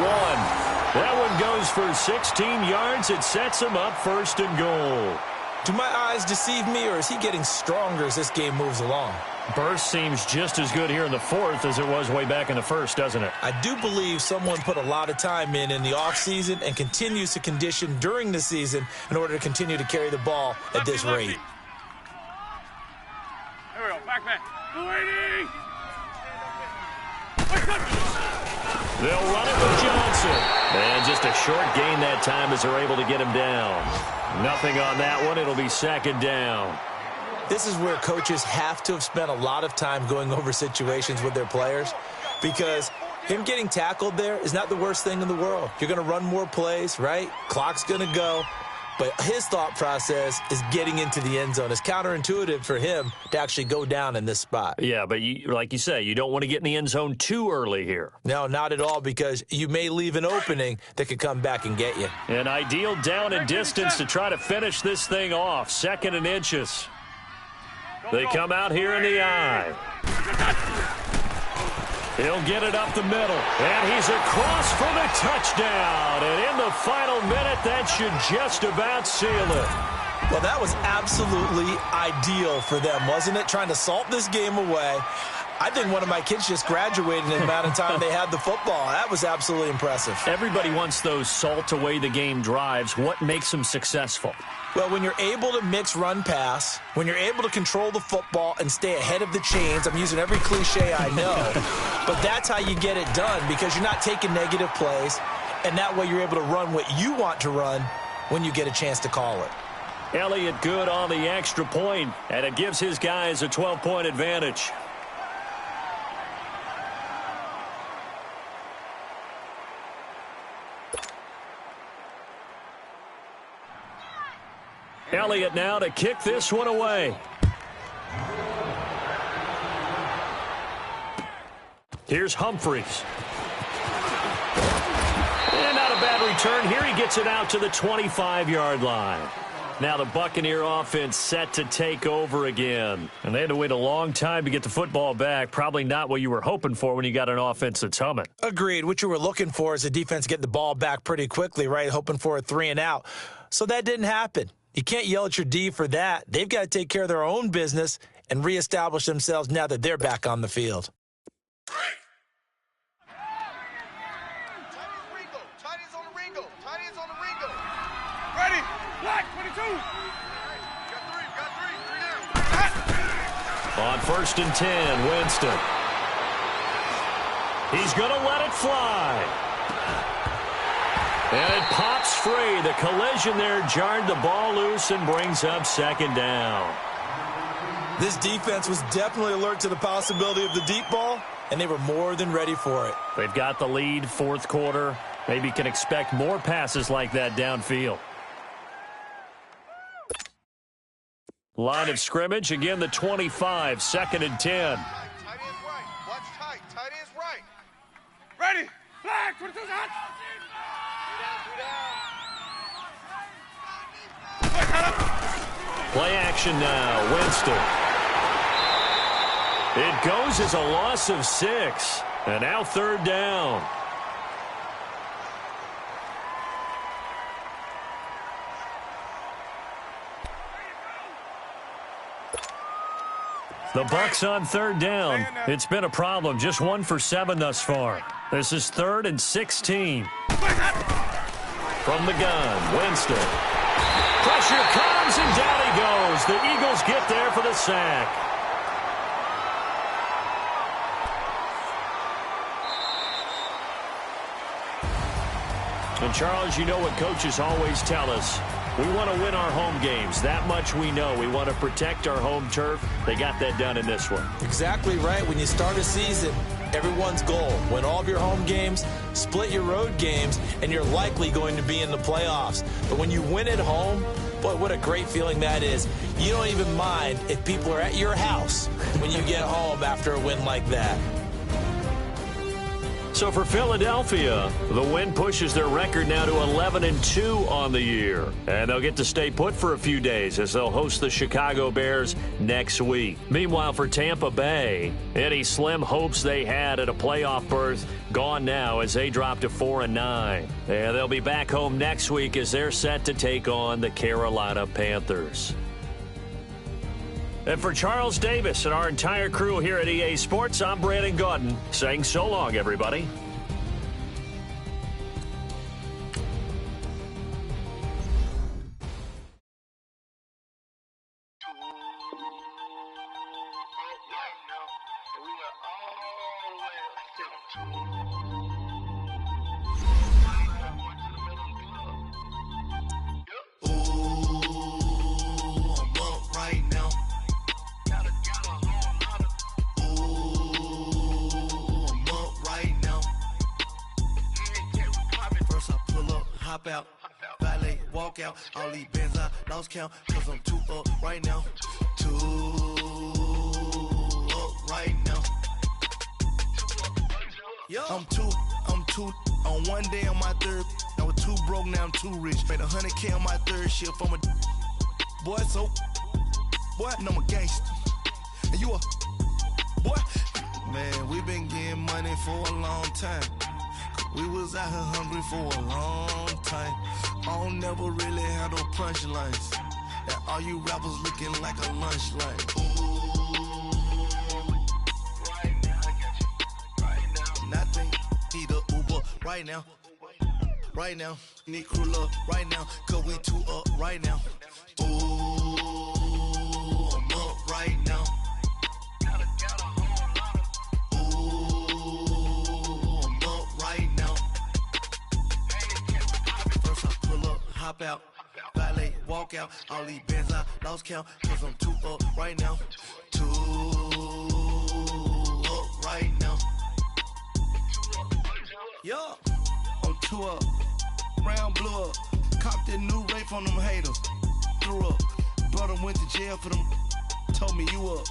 Speaker 1: That one goes for 16 yards. It sets him up 1st and goal.
Speaker 3: Do my eyes deceive me, or is he getting stronger as this game moves along?
Speaker 1: Burst seems just as good here in the 4th as it was way back in the 1st, doesn't it?
Speaker 3: I do believe someone put a lot of time in the offseason and continues to condition during the season in order to continue to carry the ball at this rate.
Speaker 2: There we go, back man.
Speaker 1: They'll run it with Johnson. And just a short gain that time as they're able to get him down. Nothing on that one. It'll be 2nd down.
Speaker 3: This is where coaches have to have spent a lot of time going over situations with their players, because him getting tackled there is not the worst thing in the world. You're going to run more plays, right? Clock's going to go. But his thought process is getting into the end zone. It's counterintuitive for him to actually go down in this spot.
Speaker 1: Yeah, but like you say, you don't want to get in the end zone too early here.
Speaker 3: No, not at all, because you may leave an opening that could come back and get you.
Speaker 1: An ideal down and distance to try to finish this thing off. 2nd and inches. They come out here in the eye. He'll get it up the middle. And he's across for the touchdown. And in the final minute, that should just about seal it.
Speaker 3: Well, that was absolutely ideal for them, wasn't it? Trying to salt this game away. I think one of my kids just graduated in the amount of time they had the football. That was absolutely impressive.
Speaker 1: Everybody wants those salt away the game drives. What makes them successful?
Speaker 3: Well, when you're able to mix run-pass, when you're able to control the football and stay ahead of the chains, I'm using every cliche I know, but that's how you get it done, because you're not taking negative plays, and that way you're able to run what you want to run when you get a chance to call it.
Speaker 1: Elliott good on the extra point, and it gives his guys a 12-point advantage. Elliott now to kick this one away. Here's Humphreys. And not a bad return. Here he gets it out to the 25-yard line. Now the Buccaneer offense set to take over again. And they had to wait a long time to get the football back. Probably not what you were hoping for when you got an offense that's humming.
Speaker 3: Agreed. What you were looking for is a defense get the ball back pretty quickly, right? Hoping for a 3 and out. So that didn't happen. You can't yell at your D for that. They've got to take care of their own business and reestablish themselves now that they're back on the field.
Speaker 2: Tight ends on the Ringo. Ready? Black, 22. Got three.
Speaker 1: On 1st and 10, Winston. He's going to let it fly. And it pops free. The collision there jarred the ball loose and brings up 2nd down.
Speaker 3: This defense was definitely alert to the possibility of the deep ball, and they were more than ready for it.
Speaker 1: They've got the lead, 4th quarter. Maybe can expect more passes like that downfield. Line of scrimmage, again the 25, 2nd and 10.
Speaker 2: Tight ends right. Watch tight. Tight ends
Speaker 1: Play action now. Winston. It goes as a loss of 6. And now 3rd down. The Bucs on 3rd down. It's been a problem. Just 1 for 7 thus far. This is 3rd and 16. From the gun, Winston. Pressure comes, and down he goes. The Eagles get there for the sack. And, Charles, you know what coaches always tell us. We want to win our home games. That much we know. We want to protect our home turf. They got that done in this one.
Speaker 3: Exactly right. When you start a season, everyone's goal: win all of your home games, split your road games, and you're likely going to be in the playoffs. But when you win at home, boy, what a great feeling that is. You don't even mind if people are at your house when you get home after a win like that.
Speaker 1: So for Philadelphia, the win pushes their record now to 11-2 on the year. And they'll get to stay put for a few days as they'll host the Chicago Bears next week. Meanwhile, for Tampa Bay, any slim hopes they had at a playoff berth gone now as they drop to 4-9. And they'll be back home next week as they're set to take on the Carolina Panthers. And for Charles Davis and our entire crew here at EA Sports, I'm Brandon Gaudin saying so long, everybody.
Speaker 5: Out, valet, walk out, all these bins I lost count, cause I'm 2 up right now, 2 up right now, I'm two, on one day on my 3rd, I was 2 broke, now I'm 2 rich, made 100K on my 3rd shift from a boy, so, boy, and I'm a gangster, and you a, boy, man, we been getting money for a long time. We was out here hungry for a long time. I don't never really have no punchlines. And all you rappers looking like a lunch line. Right now, I got you. Right now. Nothing. Need a Uber right now. Right now. Need crew up right now. Cause we 2 up right now. Ooh, I'm up right now. Hop out, valet, walk out, all these bins I lost count, cause I'm 2 up right now, 2 up right now, yeah, I'm 2 up, round blew up, copped that new rape on them haters, threw up, brother went to jail for them, told me you up,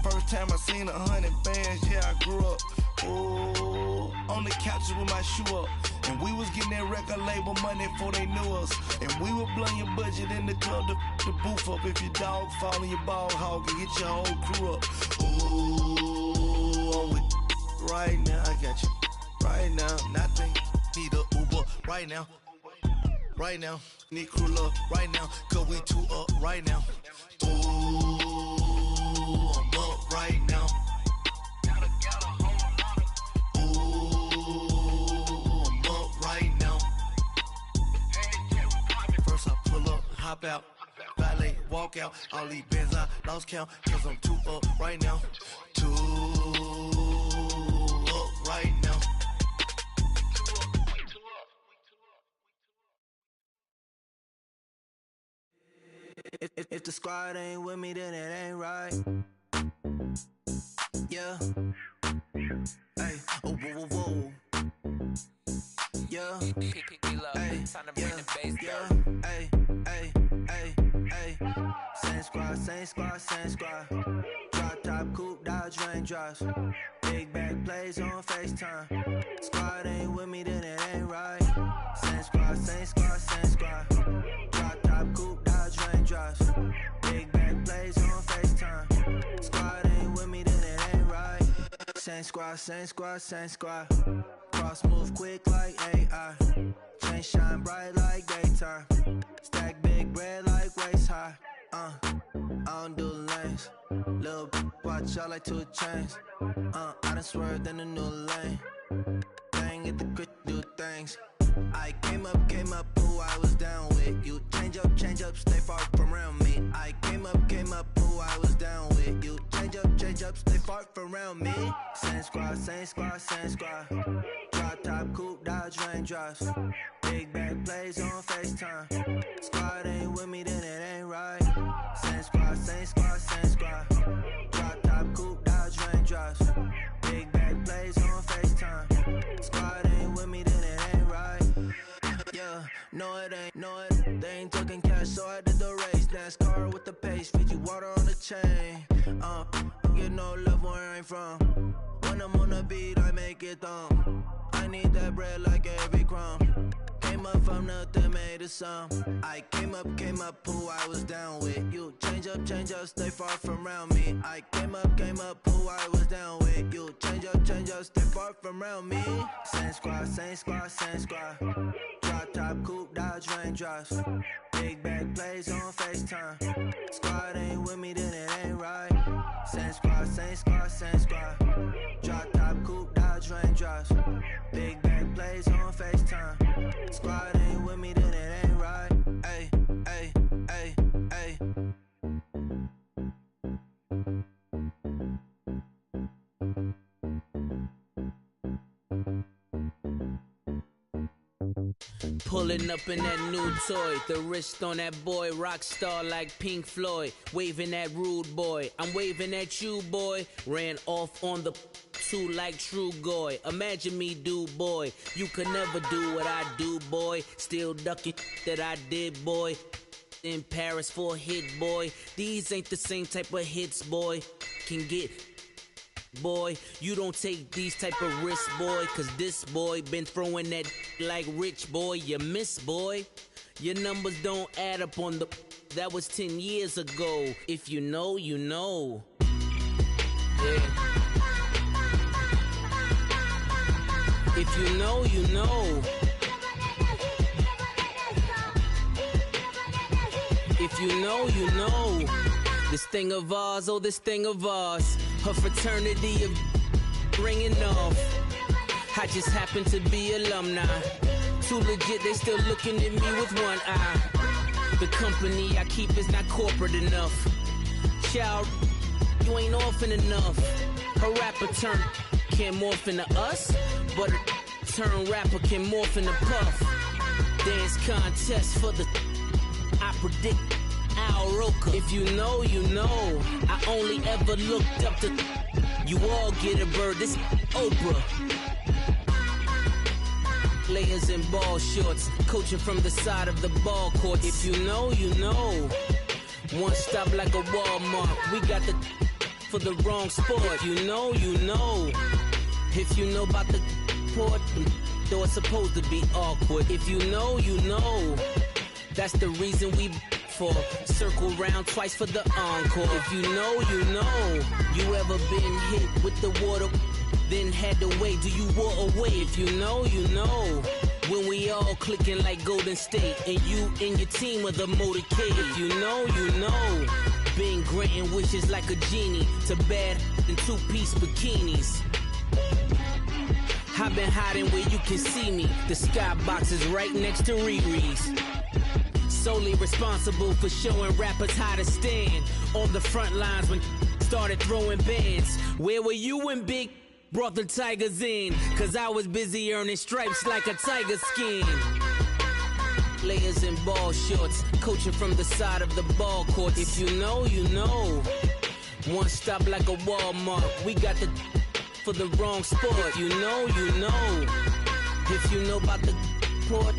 Speaker 5: first time I seen 100 bands, yeah I grew up, ooh, on the couches with my shoe up. And we was getting that record label money before they knew us. And we were blowing your budget in the club to boof up. If your dog fall in your ball hog and get your whole crew up. Ooh, I'm with right now. I got you right now. Nothing. Need a Uber right now. Right now. Need crew up right now. Cause we 2 up right now. Ooh, I'm up right now. Hop out, valet, walk out, all these bins I lost count, cause I'm 2 up right now, 2 up right now. If the squad ain't with me, then it ain't right. Yeah. Hey, oh, whoa, whoa, whoa. Yeah. Hey, yeah. Hey, hey, hey, hey. Same squad, same squad, same squad. Drop top, coupe, Dodge raindrops. Big back plays on FaceTime. Squad ain't with me, then it
Speaker 6: ain't right. Same squad, same squad, same squad. Drop top, coupe, Dodge raindrops. Big back plays on FaceTime. Squad ain't with me, then it ain't right. Same squad, same squad, same squad. Cross move quick like AI. Chain shine bright like daytime. Stack big bread like waist high. I don't do lanes. Little watch out like 2 chains. I done swerved in a new lane. Bang at the crit, do things. I came up, who I was down with. You change up, stay far from around me. I came up, who I was down with. You change up, stay far from around me. Same squad, same squad, same squad. Drop top, coupe, Dodge raindrops. Big back plays on FaceTime. Squad ain't with me, then it ain't right. Same squad, same squad, same squad. Drop top, coupe, Dodge raindrops. Big back plays on FaceTime. Squad ain't with me, then it ain't right. Yeah, no it ain't, they ain't talking cash, so I did the race. NASCAR with the pace, feed you water on the chain. Get no love where I'm from. When I'm on the beat, I make it thumb. I need that bread like every crumb. Came up from nothing, made a sum. I came up, who I was down with. You change up, stay far from around me. I came up, who I was down with. You change up, stay far from around me. Same squad, same squad, same squad. Drop top, coupe, Dodge raindrops. Big back plays on FaceTime. Squad ain't with me, then it ain't right. Same squad, same squad, same squad. Drop top, coupe, Dodge raindrops. Big back plays on FaceTime. Squad ain't with me, then it ain't right. Ay, ay, ay, ay.
Speaker 7: Pulling up in that new toy, the wrist on that boy, rock star like Pink Floyd, waving at rude boy, I'm waving at you boy, ran off on the two like True Goy, imagine me do boy, you could never do what I do boy, still ducking that I did boy, in Paris for a hit boy, these ain't the same type of hits boy, can get boy, you don't take these type of risks, boy, cause this boy been throwing that like rich boy, you miss, boy. Your numbers don't add up on the, that was 10 years ago. If you know, you know. Yeah. If you know, you know. If you know, you know. This thing of ours, oh, this thing of ours. Her fraternity of ringing off. I just happen to be alumni. Too legit, they still looking at me with one eye. The company I keep is not corporate enough. Child, you ain't often enough. A rapper turn can morph into us, but a turn rapper can morph into Puff. Dance contest for the, I predict Al Roker. If you know, you know. I only ever looked up to, you all get a bird, this Oprah. Layers in ball shorts, coaching from the side of the ball court. If you know, you know. One stop like a Walmart, we got the for the wrong sport. If you know, you know. If you know about the port, though it's supposed to be awkward. If you know, you know. That's the reason we for circle round twice for the encore. If you know, you know. You ever been hit with the water, then had to wait? Do you walk away? If you know, you know. When we all clicking like Golden State, and you and your team are the motorcade. If you know, you know. Been granting wishes like a genie to bad in two-piece bikinis. I've been hiding where you can see me. The skybox is right next to Riri's. Solely responsible for showing rappers how to stand on the front lines when started throwing bands. Where were you when Big brought the Tigers in? Cause I was busy earning stripes like a tiger skin. Layers in ball shorts, coaching from the side of the ball court. If you know, you know. One stop like a Walmart, we got the for the wrong sport. If you know, you know. If you know about the port,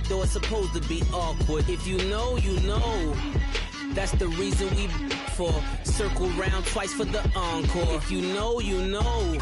Speaker 7: though it's supposed to be awkward. If you know, you know. That's the reason we for circle round twice for the encore. If you know, you know.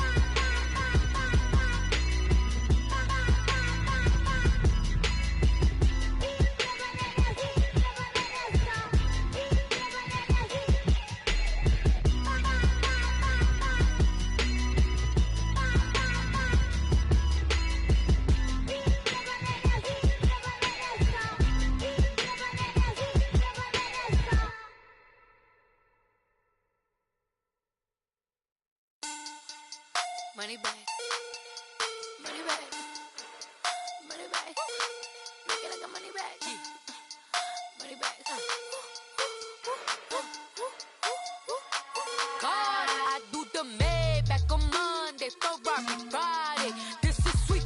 Speaker 8: Barbie Friday. This is sweet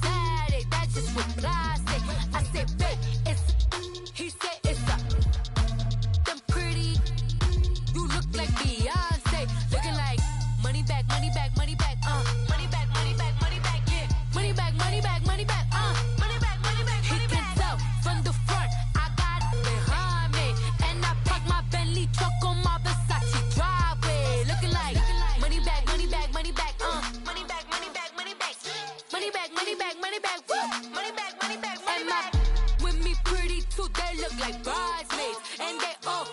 Speaker 8: Saturday. That's just what plastic. I said, babe, it's. He said it's a. Them pretty. You look like Beyonce. Looking like money back, money back, money back. Money back, money back, money back. Yeah. Money back, money back, money back. Money back, money back, money back. He can tell from the front. I got it behind me, and I park my Bentley truck on my Versace driveway. Looking like money back, money back, money back. Money back, money back, money back. Money back, money back, money back. Woo. Money back, money back, money back. With me pretty too, they look like bridesmaids, and they all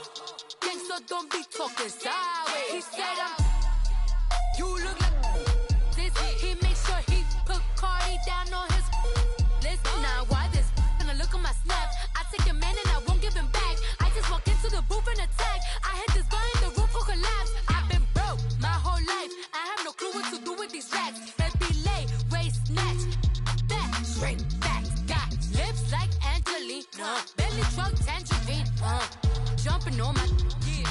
Speaker 8: gang, so don't be talking sideways. He said you look like this. He make sure he put Cardi down on his list. Now why this? When I look at my snap, I take a man and I won't give him back. I just walk into the booth and attack. I hit this guy in the roof will collapse. I've been broke my whole life. I have no clue what to do with these racks. Baby lay, waist snatch, back, straight back. Got lips like Angelina, belly truck tangerine. Jumping on my,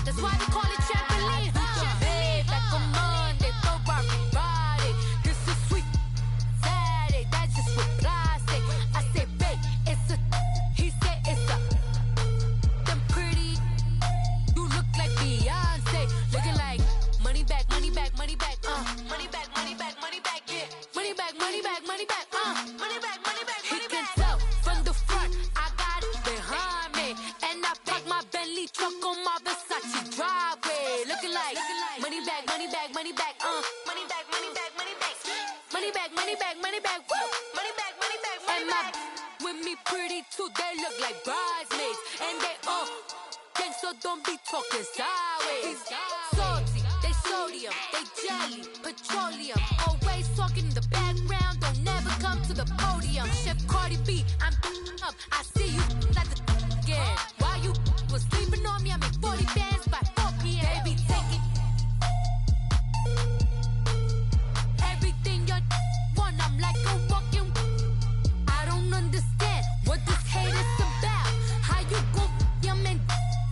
Speaker 8: that's why they call it trampoline. Babe, like a Monday, throw Barbie Friday. This is sweet Saturday, that's just with plastic. I said, babe, it's a. He said it's a. Them pretty. You look like Beyonce. Looking like money back, money back, money back. Money back, money back, money back. Yeah. Money back, money back, money back. Money back, money back, money back. He can tell from the front. I got it behind me, and I park my Bentley truck on my Versace driveway. Looking like money back, money back, money back. Money back, money back, money back. Money back, money back, money back. Woo. Money back, money back, money back. With me pretty too, they look like bridesmaids, and they all gang, so don't be talking sideways. Salty, they sodium, they jelly, petroleum. Always talking in the background, don't never come to the podium. Chef Cardi B, I'm up. I see you like the again. While you was sleeping on me, I make 40 bands by 4 p.m. Baby, take it. Everything you want, I'm like a walking. I don't understand what this hate is about. How you go, your man,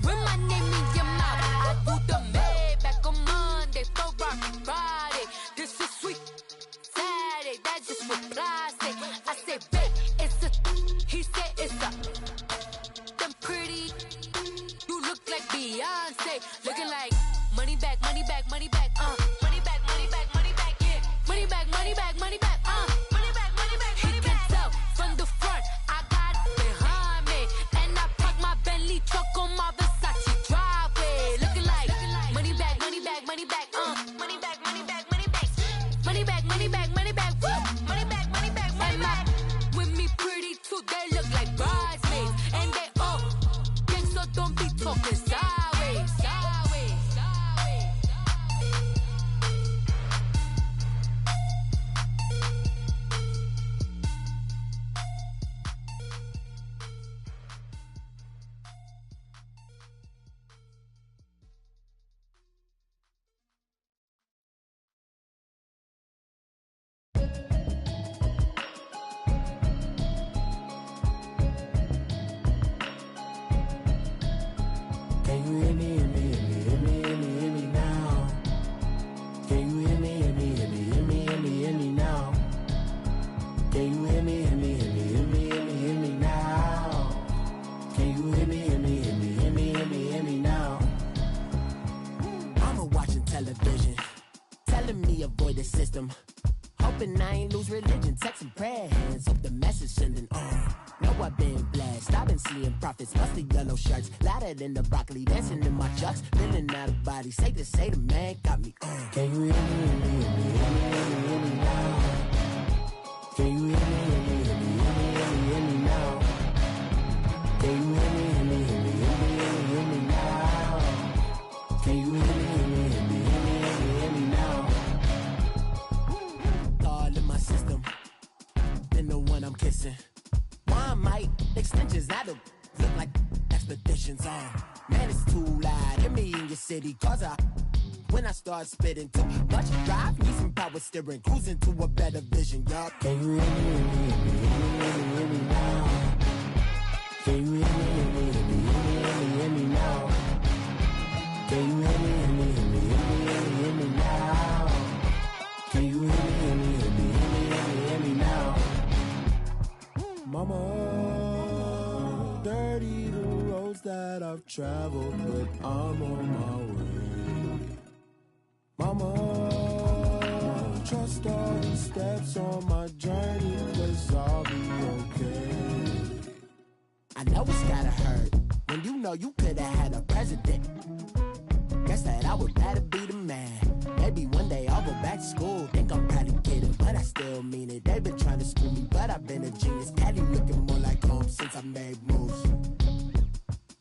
Speaker 8: with my name in your mouth. I do the Maybach on Monday, throw Barbie Friday. This is sweet Saturday, that's just with plastic. I say, babe, it's a. He said it's a. Them pretty. You look like Beyonce. Looking like money back, money back, money back. Money back, money back, money back. Yeah. Money back, money back, money back. Money back, money back, money back. He can tell from the front. I got it behind me, and I park my Bentley truck on my Versace driveway. Looking like money back, money back, money back. Money back, money back, money back. Money back, money back, money back. Woo. Money back, money back, money back. With me pretty too, they look like bridesmaids, and they all gang, so don't be talking sideways. Sideways, sideways.
Speaker 6: Can you hear me, hear me, hear me, hear me, hear me, hear me now? Can you hear me, hear me, hear me, hear me, hear me, hear me now? Can you hear me, hear me, hear me, hear me, hear me, hear me now? Can you hear me, hear me, hear me, hear me, hear me, hear me now? Mama watching television, telling me avoid the system. Hoping I ain't lose religion, texting prayer hands, hope the message sending on. Know I've been blessed, I've been seeing prophets, mustard yellow shirts, louder than the broccoli, dancing in my chucks, feeling out of body, safe to say the man got me on. Can you hear me, hear me, hear me, hear me, hear me, hear me now? Can you hear me, hear me, hear me, hear me, hear me, hear me now? Can you hear me, hear me, hear me, hear me, hear me, hear me now? Can you hear me, hear me, hear me, hear me, hear me, hear me now? All in my system, been the one I'm kissing. One might extensions that'll look like expeditions on. Man, it's too loud. Hear me in your city, cause when I start spitting too much drive, need some power steering, cruising to a better vision, y'all. Can you hear me, hear me, hear me, hear me, hear me, hear me now? Can you hear me, hear me, hear me, hear me, hear me, hear me now? Can you hear me, hear me, hear me, hear me, hear me, hear me now? Can you hear me, hear me,
Speaker 9: Mama, dirty the roads that I've traveled, but I'm on my way. Mama, trust all these steps on my journey, 'cause I'll be okay.
Speaker 10: I know it's gotta hurt when you know you could've had a president. Guess that I would rather be the man. Maybe one day I'll go back to school. Think I'm probably kidding, but I still mean it. They've been trying to school me, but I've been a genius. Cali looking more like home since I made moves.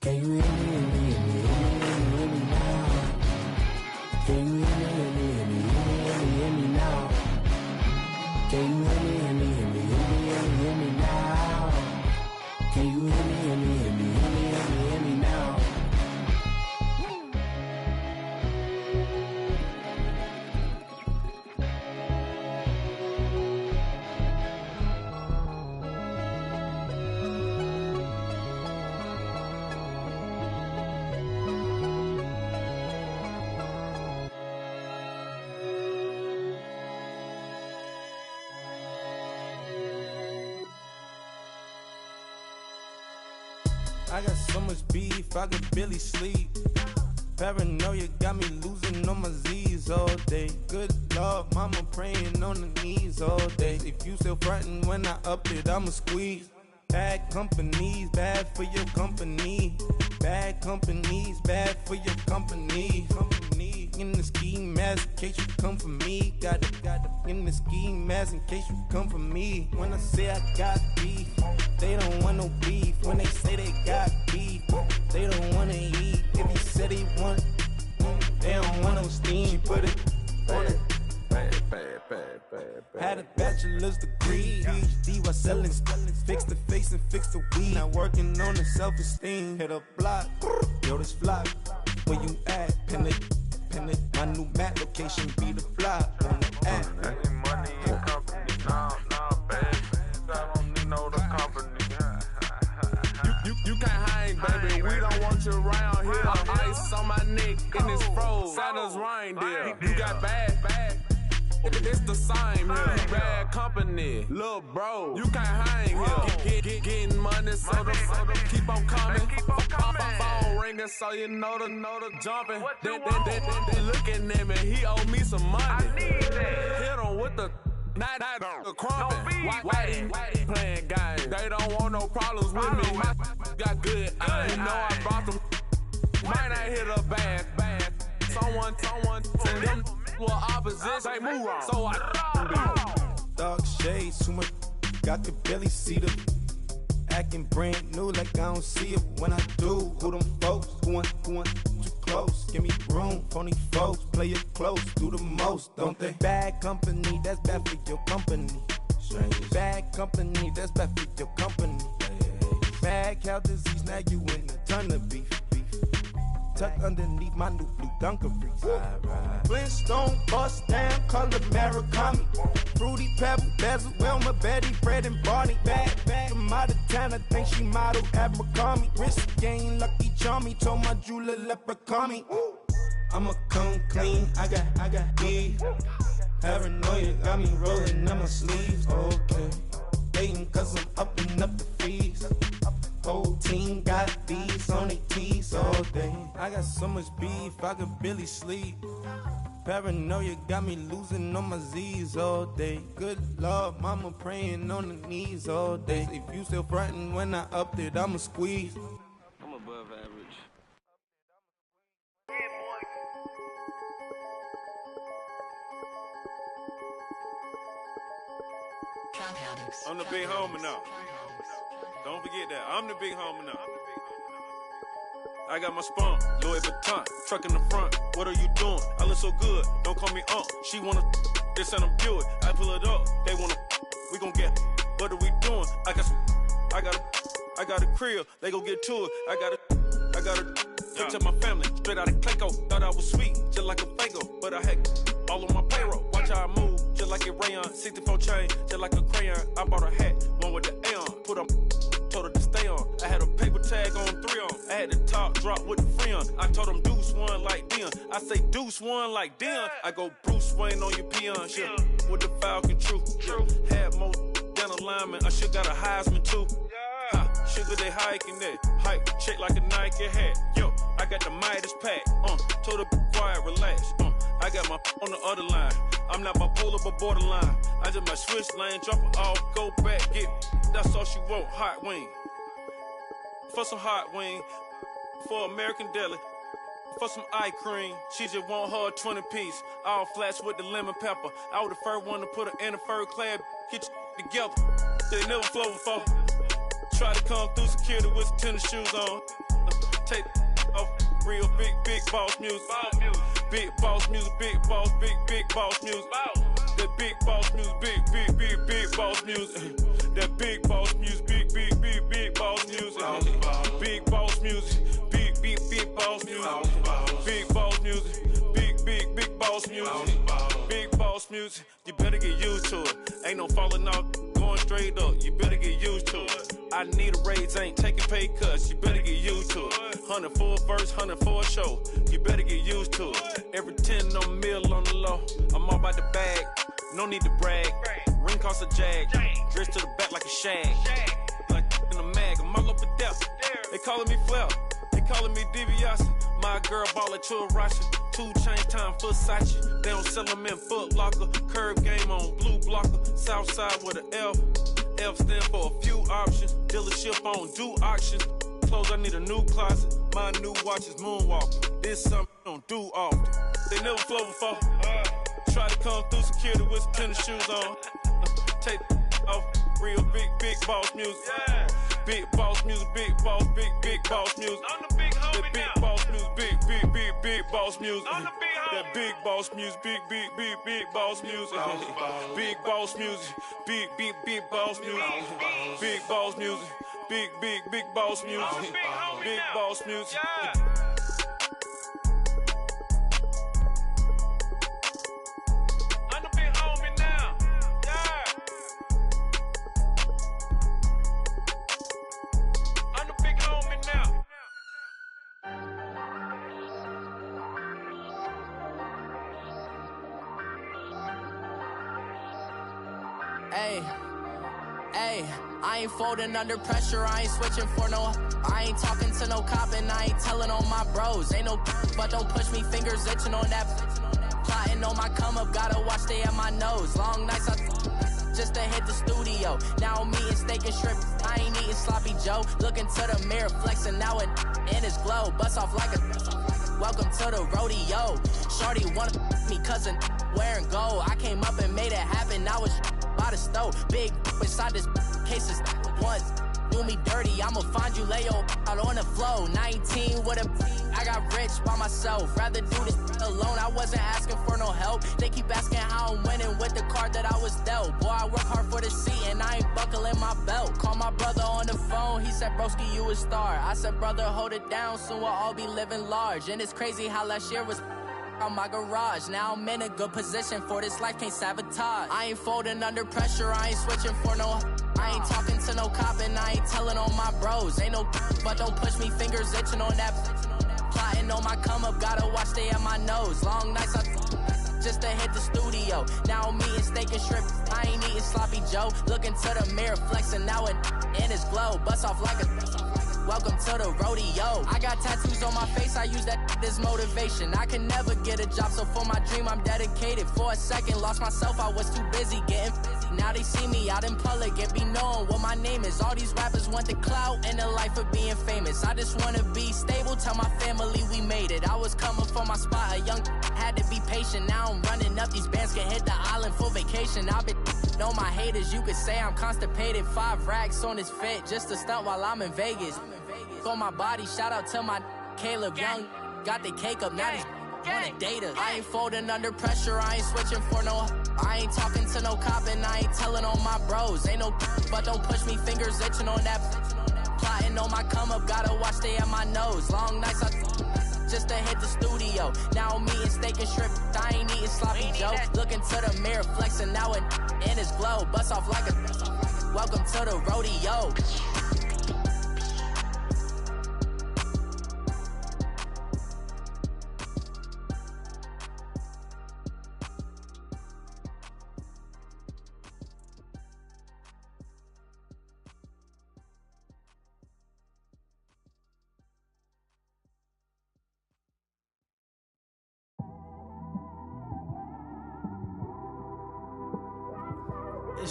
Speaker 10: Can you hear me, hear me, hear me, hear me now? Can you hear me, hear me, hear me, hear me now? Can you hear me, hear me, hear me, hear me now? Can you hear me, hear me, hear me, hear me now?
Speaker 5: I got so much beef, I could barely sleep. Paranoia got me losing on my Z's all day. Good Lord, mama praying on the knees all day. If you still frontin' when I up it, I'ma squeeze. Bad companies, bad for your company. Bad companies, bad for your company. Company in the ski mask in case you come for me. Got it in the ski mask in case you come for me. When I say I got beef, they don't want no beef. When they say they got beef, they don't wanna eat. If he said he want, they don't want no steam. She put it on it. Had a bachelor's degree, PhD while selling. Fix the face and fix the weed. Now working on the self-esteem. Hit a block, yo this flock. Where you at? Pin it. My new map location be the fly on the app.
Speaker 11: Money and company, nah, baby. I don't need no the company. You can't hang, baby. We don't want you around here. Ice on my neck in this froze. Santa's reindeer. You got bad. It's the same here. Bad company, little bro. You can't hang here. Getting money, so the keep on coming. Phone ringing, so you know the jumping. They looking at me. He owe me some money. I need that. Hit him with the night crumping. Whitey playing games. They don't want no problems with me. My got good. You know I brought them. Might not hit a bad. Someone tell them. Well, opposition, say move on. So I
Speaker 5: dark shades, too much. Got the belly see them. Acting brand new like I don't see it when I do. Who them folks? Who want too close? Give me room, phony folks. Play it close, do the most, don't they? Bad company, that's bad for your company. Strangers. Bad company, that's bad for your company. Bad cow disease, now you in a ton of beef. Tucked underneath my new blue Dunkaroos. Flintstone bust down, color Murakami. Fruity Pebble, Bezel, Wilma, Betty, Fred, and Barney. Bad from out of town, I think she modeled at McCarmy. Wrist game, Lucky Charmy, told my jeweler leprechaun. I'ma come clean, I got beef. Paranoia got me rolling on my sleeves. Okay, hating 'cause I'm upping up the fees. Whole team got these on their tees all day. I got so much beef, I could barely sleep. Paranoia got me losing on my Z's all day. Good Lord, mama praying on the knees all day. If you still frontin' when I upped it, I'ma squeeze.
Speaker 11: I'm above average.
Speaker 4: I'm the big homie now. Don't forget that. I'm the big homie now. I got my spunk, Louis Vuitton, truck in the front. What are you doing? I look so good. Don't call me She wanna this and I'm Buick. I pull it up. They wanna we gon' get. What are we doing? I got a crib. They gon' get to it. I got a picture my family straight out of Clayco. Thought I was sweet, just like a Fago, but I had all on my payroll. Watch how I move, just like a rayon. 64 chain, just like a crayon. I bought a hat, one with the Aeon. Put on, told her to stay on. I had a paper tag on 3 on. I had the top drop with the Freon. I told them Deuce one like Dion. I say Deuce one like Dion. I go Bruce Wayne on your peon shit with the Falcon True. Had more than a lineman. I should got a Heisman too. Ha, sugar they hiking that. Hike, shake like a Nike hat. Yo, I got the Midas pack. Told her quiet, relax. I got my on the other line. I'm not bipolar but borderline. I just my switch lane, drop it off, go back, get. That's all she want, hot wing. For some hot wing, for American Deli. For some eye cream, she just want her 20-piece. All flats with the lemon pepper. I was the first one to put her in a fur clad. Get you together. They never flow before. Try to come through security with some tennis shoes on. Take off real big boss music. Big boss music, big boss music. That big boss music, big boss music. That big boss music, big boss music. Big boss music, big boss music. Big boss music, big boss music. Big boss music, you better get used to it. Ain't no falling off, going straight up. You better get used to it. I need a raise, ain't taking pay cuts. You better get used to it. 100 for a verse, 100 for a show. You better get used to it. Every 10 on mill on the low. I'm all about the bag, no need to brag. Ring cost a jag, dress to the back like a shag. Like in a mag, I'm all up and down. They calling me Flair, they calling me DiBiase. My girl ball to a Russian. 2 chain time for Versace. They don't sell them in Foot Locker. Curve game on blue blocker. South side with an F. F stand for a few options. Dealership on do auctions. Clothes, I need a new closet. My new watch is Moonwalker. This something I don't do often. They never flow before. Try to come through security with some tennis shoes on. Take off real big boss music. Big boss music, big boss music. I'm the big homie that big now. Boss music, big boss music. I'm the big homie. That big boss music, big boss music. Big boss music, big boss music. Big boss music, big boss music. Big boss music.
Speaker 12: Hey, I ain't folding under pressure, I ain't switching for no. I ain't talking to no cop and I ain't telling on my bros. Ain't no but don't push me, fingers itching on that. Plotting on my come up, gotta watch stay at my nose. Long nights just to hit the studio. Now I'm eating steak and shrimp, I ain't eating sloppy Joe. Looking to the mirror, flexing now it in his glow. Bust off like a welcome to the rodeo. Shorty wanna me cousin wearing gold. I came up and made it happen, now it's by the stove. Big inside this cases once do me dirty, I'ma find you lay out on the floor. 19 with a I got rich by myself, rather do this alone. I wasn't asking for no help, they keep asking how I'm winning with the card that I was dealt. Boy, I work hard for the seat and I ain't buckling my belt. Call my brother on the phone, he said broski you a star. I said brother hold it down, soon we'll all be living large. And it's crazy how last year was on my garage. Now I'm in a good position for this life, can't sabotage. I ain't folding under pressure, I ain't switching for no. I ain't talking to no cop and I ain't telling on my bros. Ain't no but don't push me, fingers itching on that. Plotting on my come up, gotta watch stay at my nose. Long nights just to hit the studio. Now I'm eating steak and shrimp, I ain't eating sloppy Joe. Looking to the mirror, flexing now it in his glow. Bust off like a welcome to the rodeo. I got tattoos on my face, I use that as motivation. I can never get a job, so for my dream I'm dedicated. For a second, lost myself, I was too busy getting busy. Now they see me out in public and be knowing what my name is. All these rappers want the clout and the life of being famous. I just wanna be stable, tell my family we made it. I was coming for my spot, a young had to be patient. Now I'm running up, these bands can hit the island for vacation. I've been know my haters, you could say I'm constipated. 5 racks on this fit, just to stunt while I'm in Vegas. On my body, shout out to my Caleb Young. Got the cake up, now these wanna date us. I ain't folding under pressure, I ain't switching for no. I ain't talking to no cop and I ain't telling on my bros. Ain't no but don't push me, fingers itching on that. Plotting on my come up, gotta watch stay at my nose. Long nights just to hit the studio. Now I'm eating steak and shrimp, I ain't eating sloppy Joe. Looking to the mirror, flexing now it in his glow. Bust off like a welcome to the rodeo.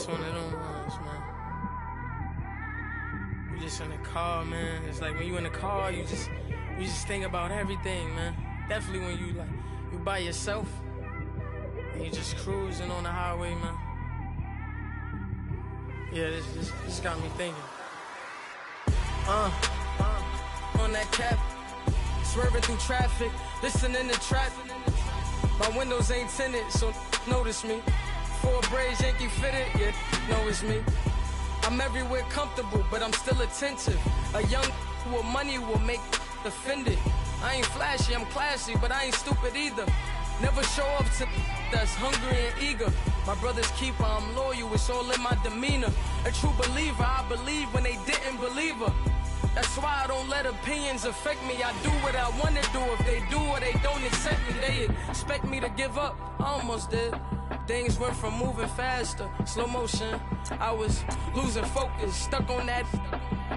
Speaker 13: just one of them ones, man. You just in the car, man. It's like when you in the car, you just think about everything, man. Definitely when you by yourself and you just cruising on the highway, man. Yeah, this got me thinking. On that cap, swerving through traffic, listening to trap. My windows ain't tinted, so notice me. 4 braids, Yankee fitted, yeah, know it's me. I'm everywhere comfortable, but I'm still attentive. A young with money will make offended. I ain't flashy, I'm classy, but I ain't stupid either. Never show up to that's hungry and eager. My brother's keeper, I'm loyal, it's all in my demeanor. A true believer, I believe when they didn't believe her. That's why I don't let opinions affect me. I do what I want to do. If they do or they don't accept me, they expect me to give up. I almost did. Things went from moving faster, slow motion. I was losing focus, stuck on that.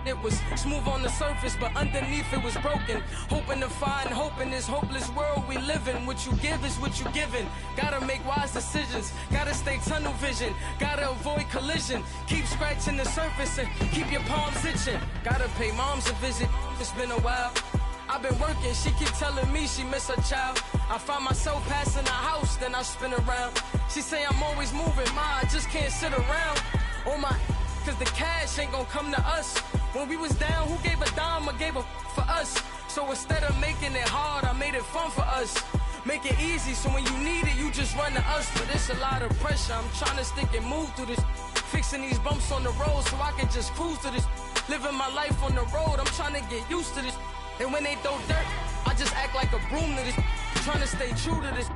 Speaker 13: It was smooth on the surface, but underneath it was broken. Hoping to find hope in this hopeless world we live in. What you give is what you given. Gotta make wise decisions. Gotta stay tunnel vision. Gotta avoid collision. Keep scratching the surface and keep your palms itching. Gotta pay moms a visit. It's been a while. I've been working, she keep telling me she miss her child. I find myself passing the house, then I spin around. She say I'm always moving, ma, I just can't sit around. Oh my, cause the cash ain't gon' come to us. When we was down, who gave a dime or gave a for us? So instead of making it hard, I made it fun for us. Make it easy, so when you need it, you just run to us. But it's a lot of pressure, I'm trying to stick and move through this. Fixing these bumps on the road so I can just cruise to this. Living my life on the road, I'm trying to get used to this. And when they throw dirt, I just act like a broom to this. Trying to stay true to this.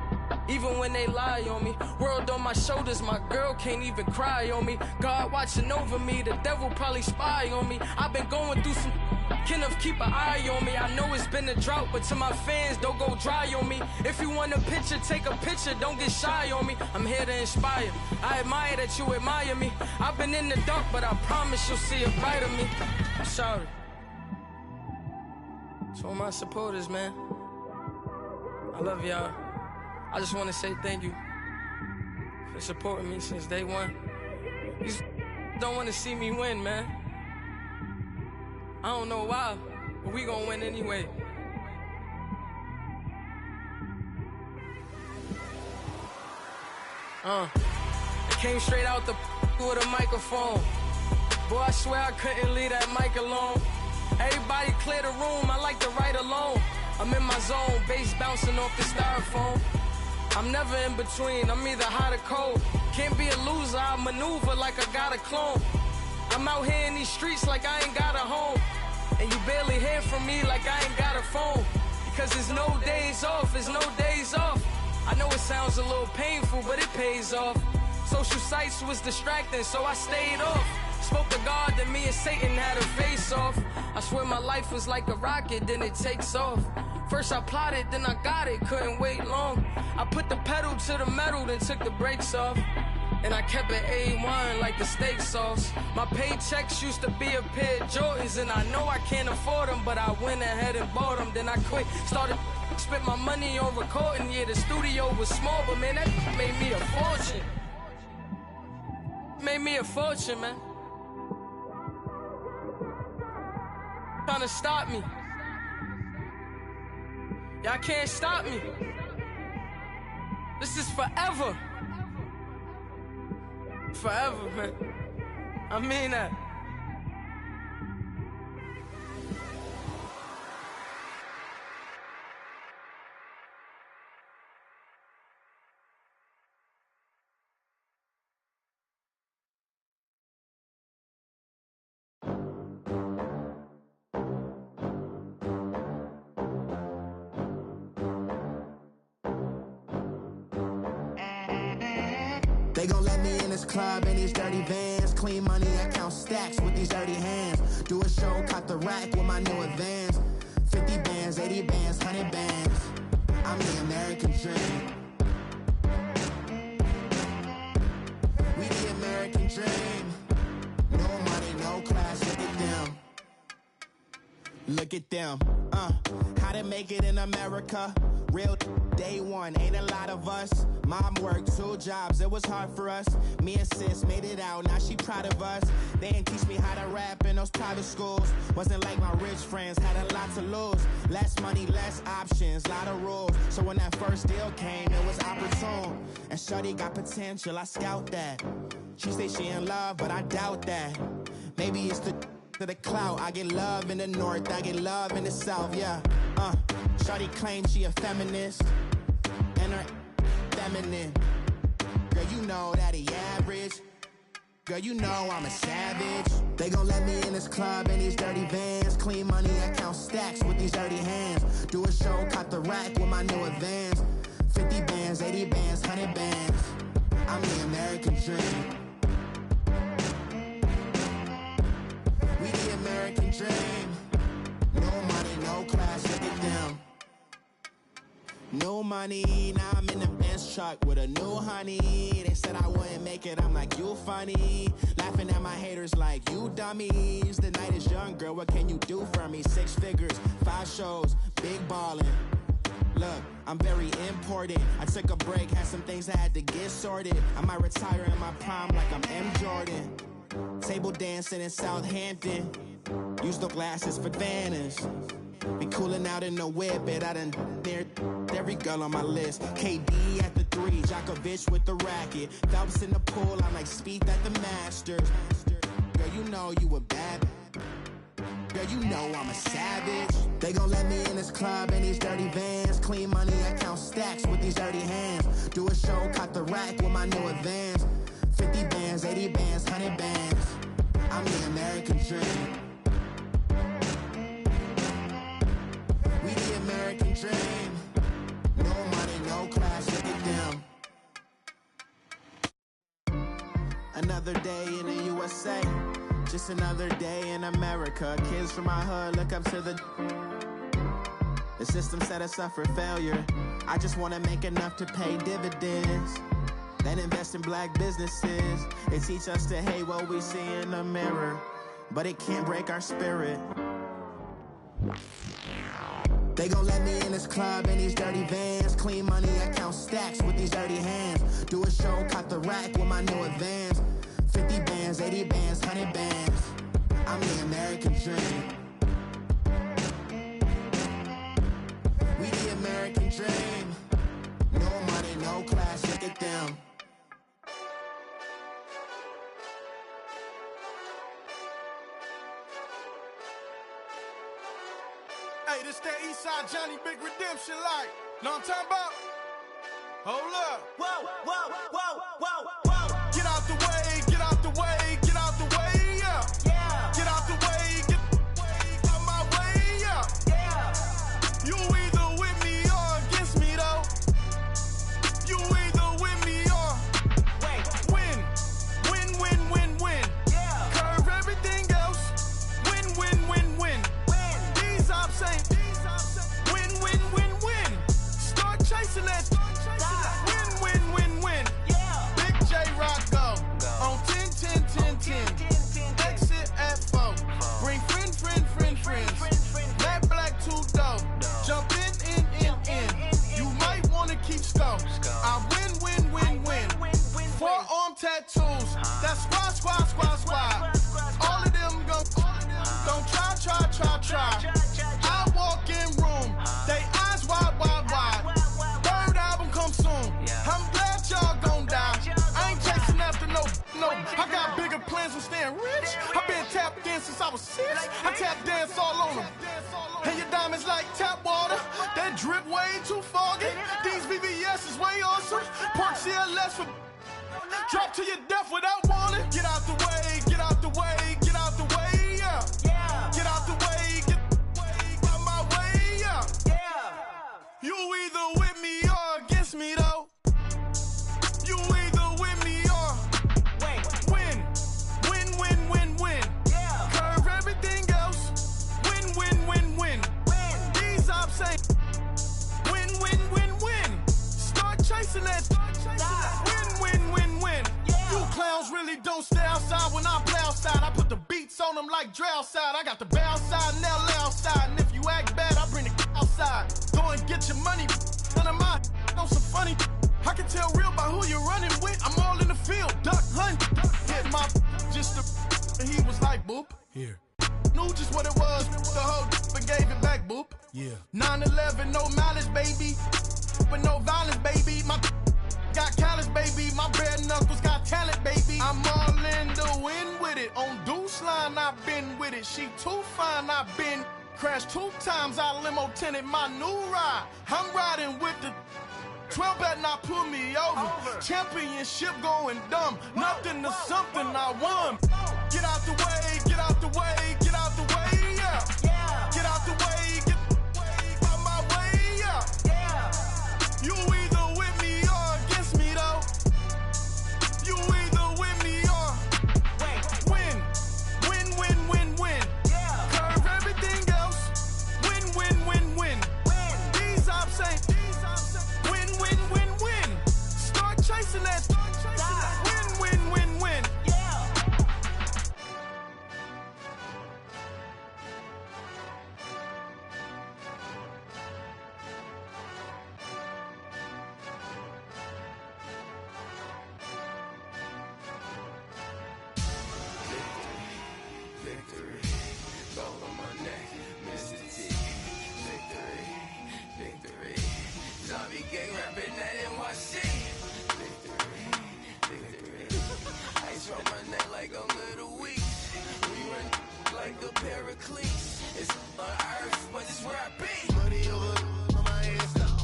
Speaker 13: Even when they lie on me. World on my shoulders, my girl can't even cry on me. God watching over me, the devil probably spy on me. I've been going through some. Kenneth, keep an eye on me. I know it's been a drought, but to my fans, don't go dry on me. If you want a picture, take a picture, don't get shy on me. I'm here to inspire. I admire that you admire me. I've been in the dark, but I promise you'll see a brighter me. I'm sorry. To all my supporters, man, I love y'all. I just want to say thank you for supporting me since day one. You don't want to see me win, man. I don't know why, but we gonna win anyway. I came straight out the with a microphone. Boy, I swear I couldn't leave that mic alone. Everybody clear the room, I like to write alone. I'm in my zone, bass bouncing off the styrofoam. I'm never in between, I'm either hot or cold. Can't be a loser, I maneuver like I got a clone. I'm out here in these streets like I ain't got a home. And you barely hear from me like I ain't got a phone. Because there's no days off, there's no days off. I know it sounds a little painful, but it pays off. Social sites was distracting, so I stayed off. Spoke to God, then me and Satan had a face off. I swear my life was like a rocket, then it takes off. First I plotted, then I got it, couldn't wait long. I put the pedal to the metal, then took the brakes off. And I kept it A1 like the steak sauce. My paychecks used to be a pair of Jordans, and I know I can't afford them, but I went ahead and bought them. Then I quit, started spent my money on recording. Yeah, the studio was small, but man, that made me a fortune. Made me a fortune, man. Trying to stop me. Y'all can't stop me. This is forever. Forever, man. I mean that.
Speaker 10: They gon' let me in this club in these dirty vans. Clean money, I count stacks with these dirty hands. Do a show, cop the rack with my new advance. 50 bands, 80 bands, 100 bands. I'm the American dream. We the American dream. No money, no class, look at them. Look at them, how to make it in America. Real day one, ain't a lot of us. Mom worked 2 jobs, it was hard for us. Me and sis made it out, now she proud of us. They didn't teach me how to rap in those private schools. Wasn't like my rich friends, had a lot to lose. Less money, less options, lot of rules. So when that first deal came, it was opportune. And shorty got potential, I scout that. She say she in love, but I doubt that. Maybe it's to the clout. I get love in the north, I get love in the south, yeah. Shorty claims she a feminist, and her feminine. Girl, you know that he average. Girl, you know I'm a savage. They gon' let me in this club in these dirty vans. Clean money, I count stacks with these dirty hands. Do a show, cut the rack with my new advance. 50 bands, 80 bands, 100 bands. I'm the American dream. We the American dream. No money, no class, look at them. No money, now I'm in the Benz truck with a new honey. They said I wouldn't make it, I'm like, you funny. Laughing at my haters like, you dummies. The night is young, girl, what can you do for me? 6 figures, 5 shows, big ballin'. Look, I'm very important. I took a break, had some things I had to get sorted. I might retire in my prime like I'm M. Jordan. Table dancing in Southampton. Use the glasses for Vannas. Be cooling out in the whip, but I done near every girl on my list. KD at the 3, Djokovic with the racket. Phelps in the pool, I'm like Spieth at the Masters. Girl, you know you a bad. Girl, you know I'm a savage. They gon' let me in this club in these dirty vans. Clean money, I count stacks with these dirty hands. Do a show, cut the rack with my new advance. 50 bands, 80 bands, 100 bands. I'm the American dream. We the American dream. No money, no class, look at them. Another day in the USA. Just another day in America. Kids from my hood look up to the system set us up for failure. I just wanna make enough to pay dividends. Then invest in black businesses. They teach us to hate what we see in the mirror, but it can't break our spirit. They gon' let me in this club in these dirty vans. Clean money, I count stacks with these dirty hands. Do a show, cut the rack with my new advance. 50 bands, 80 bands, 100 bands. I'm the American dream. We the American dream. No money, no class, look at them.
Speaker 5: Hey, this that Eastside Johnny Big Redemption like. Know what I'm talking about? Hold up.
Speaker 10: Whoa, whoa, whoa, whoa, whoa.
Speaker 5: Get out the way, get out the way, get out the way, yeah.
Speaker 10: Yeah.
Speaker 5: Get out the way, get out my way, yeah.
Speaker 10: Yeah.
Speaker 5: You either with me or against me, though. You either with me or win. Win, win, win, win.
Speaker 10: Yeah.
Speaker 5: Curve everything else. Win, win, win, win. These ops ain't. Win, win, win, win. Start chasing that. Win, win, win, win.
Speaker 10: Yeah.
Speaker 5: Big J Rock go. On 10, 10, 10, 10. Exit at 4. Bring friends. Matt Black 2 dope. Jump in. You might wanna keep score. I win. Forearm tattoos. That's squad. All of them go. Don't try. I walk in room. They eyes wide. Third album come soon. I'm glad y'all gon' die. I ain't chasing after no. I got bigger plans than staying rich. I been tapped in since I was 6. I tap dance all on them. And your diamonds like tap water. That drip way too foggy. These VVS is way awesome. Park CLS for drop to your death without warning. Get out the way, get out the way, get out the way, yeah.
Speaker 10: Yeah.
Speaker 5: Get out the way, get out my way, yeah.
Speaker 10: Yeah.
Speaker 5: You either with me or against me, though. You either with me or win.
Speaker 10: Yeah.
Speaker 5: Curve everything else. Win. These ops ain't. Win. Start chasing that. Win.
Speaker 10: Yeah.
Speaker 5: You clowns really don't stay outside when I play outside. I put the beats on them like drow side. I got the bow side and they'll lay outside. And if you act bad, I bring the outside. Go and get your money. of my on some funny. I can tell real by who you're running with. I'm all in the field, duck hunt. Hit my just a, and he was like, boop. Here. Knew just what it was, the whole and gave it back, boop. Yeah. 9/11, no malice, baby. But no violence, baby. My got callous, baby. My bare knuckles got talent, baby. I'm all in the wind with it. On Deuce Line, I've been with it. She too fine, I've been crashed 2 times. I limo tinted my new ride. I'm riding with the 12 better not pull me over. Championship going dumb. Nothing to something I won. Get out the way, get out the way, get out the way, yeah. Get out the way, get out my way, yeah. You either with me or against me, though. You either with me or win. Win, win, win, win. Curve everything else. Win, win, win, win. These ops ain't. Win, win, win, win. Start chasing that. Win, win, win, win.
Speaker 6: It's on earth, but it's where I be. Money over on my headstone.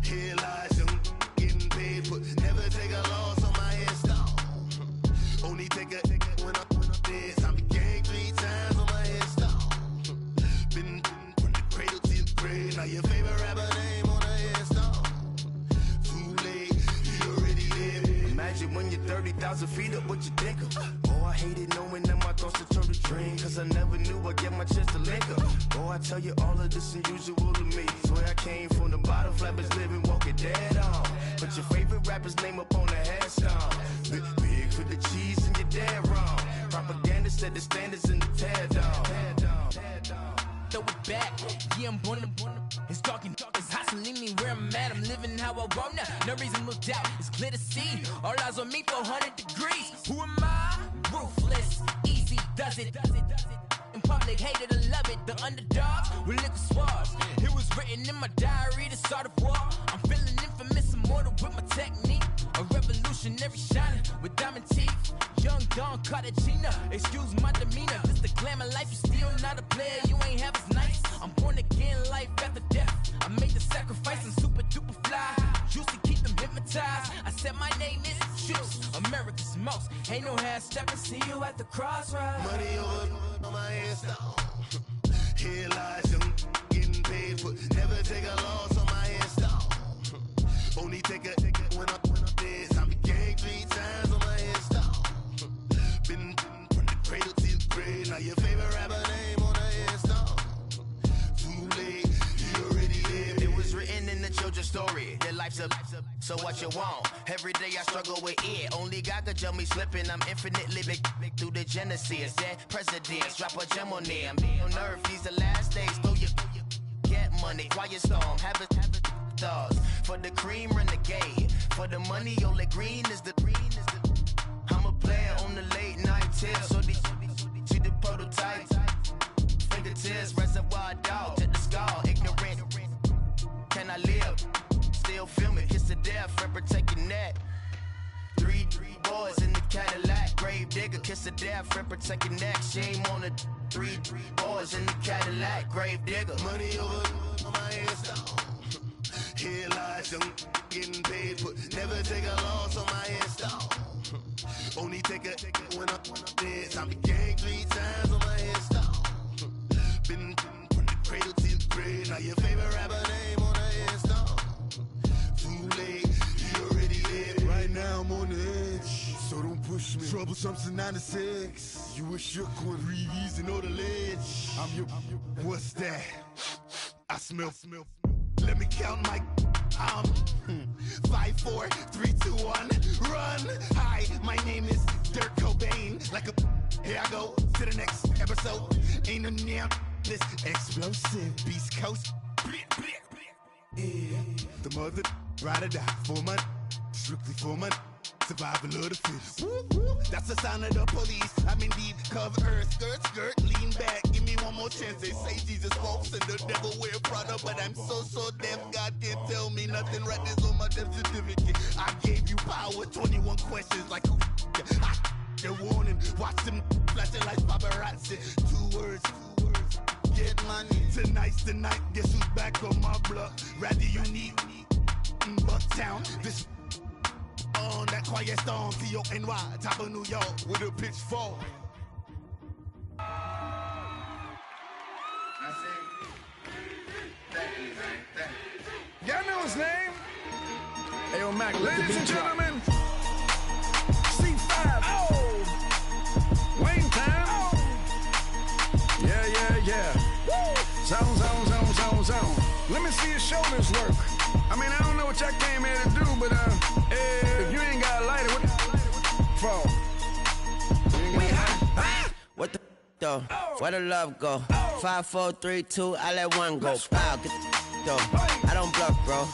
Speaker 6: Here lies them getting paid for. Never take a loss on my headstone. Only take a when I'm dead. I be gang 3 times on my headstone. Been from the cradle to the grave. Now your favorite rapper name on a headstone. Too late, you already there. Imagine when you're 30,000 feet up, what you think of? Oh, I hated knowing that my thoughts would turn to dream. Cause I never knew I'd get my chance to link up. Oh, I tell you all of this unusual to me. Swear I came from the bottom, flappers living, walking dead on. Put your favorite rapper's name up on the headstone. Big for the cheese and you're dead wrong. Propaganda set the standards in the tear down.
Speaker 12: Throw it back, yeah, I'm born to. It's talking, it's hot, so leave me where I'm at. I'm living how I want now. No reason to look out, it's clear to see. All eyes on me, 400 degrees. Who am I? Ruthless, easy does it. In public, hated to love it. The underdogs with liquor swabs. It was written in my diary to start a war. I'm feeling infamous, immortal with my technique. A revolutionary shining with diamond teeth. Young Don Cartagena, excuse my demeanor. This the glamour life, you still not a player. You ain't half as nice. I'm born again, life after death. I made the sacrifice and super duper fly. Used to keep them hypnotized. I said my name is Juice, America's most. Ain't no half stepping. See you at the crossroads.
Speaker 6: Money over on my headstone. Here lies them getting paid for. Never take a loss on my headstone. Only take a when I'm dead. I be gang 3 times on my headstone. Been from the cradle to the grave. Now your favorite rapper name on a headstone. Too late, you already lived.
Speaker 14: It was written in the children's story. Their life's a so what you want? Every day I struggle with it. Only God could jump me slipping. I'm infinitely big through the genesis. Dead presidents, drop a gem on them. On earth, these the last days. Throw your get money, quiet storm. Have a thoughts for the cream renegade. For the money, Ole Green is the. I'm a player on the late night tip. So these see the prototype. Fingertips, reservoir dog to the skull. Ignorant. Can I live? Still film it, kiss to death, forever take your neck. 3 boys in the Cadillac, grave digger, kiss to death, forever take your neck. Shame on the 3 boys in the Cadillac, grave digger.
Speaker 6: Money over on my headstone. Here lies them getting paid for. Never take a loss on my headstone. Only take a when I'm dead. I be gang 3 times on my headstone. Been from the cradle to the grave. Now your favorite rapper name on a headstone. Too late, you already lived. Right now I'm on the edge, so don't push me. Troublesome to 9 to 6. You a shook one, breathe and know the ledge. I'm your. What's that? I smell. Let me count my. 5, 4, 3, 2, 1, run. Hi, my name is Dirk Cobain. Like a. Here I go to the next episode. Ain't no damn this explosive Beast Coast.
Speaker 5: The mother ride or die for my strictly for my survival of the fittest. That's the sign of the police. I'm indeed cover earth, skirt, lean back. Give me one more chance. They say Jesus walks and the devil wear Prada, but I'm so deaf. God can't tell me nothing. Right there's on my death certificate. I gave you power. 21 questions like who? The warning. Watch them flashing like paparazzi. Two words. Get money. Tonight's the night. Guess who's back on my block? Rather unique. Bucktown. This on that quiet storm, T-O-N-Y, top of New York with a pitchfork.
Speaker 15: Y'all know his name?
Speaker 3: Hey, yo, Mac,
Speaker 15: ladies and gentlemen, C5. Oh! Wayne time. Oh! Yeah. Zone. Let me see your shoulders work. I mean, I don't know what y'all came here to do, but if you ain't got a lighter, what for?
Speaker 16: What the though? Where the love go? 5, 4, 3, 2, I let one go. Wow, get the though. I don't bluff, bro.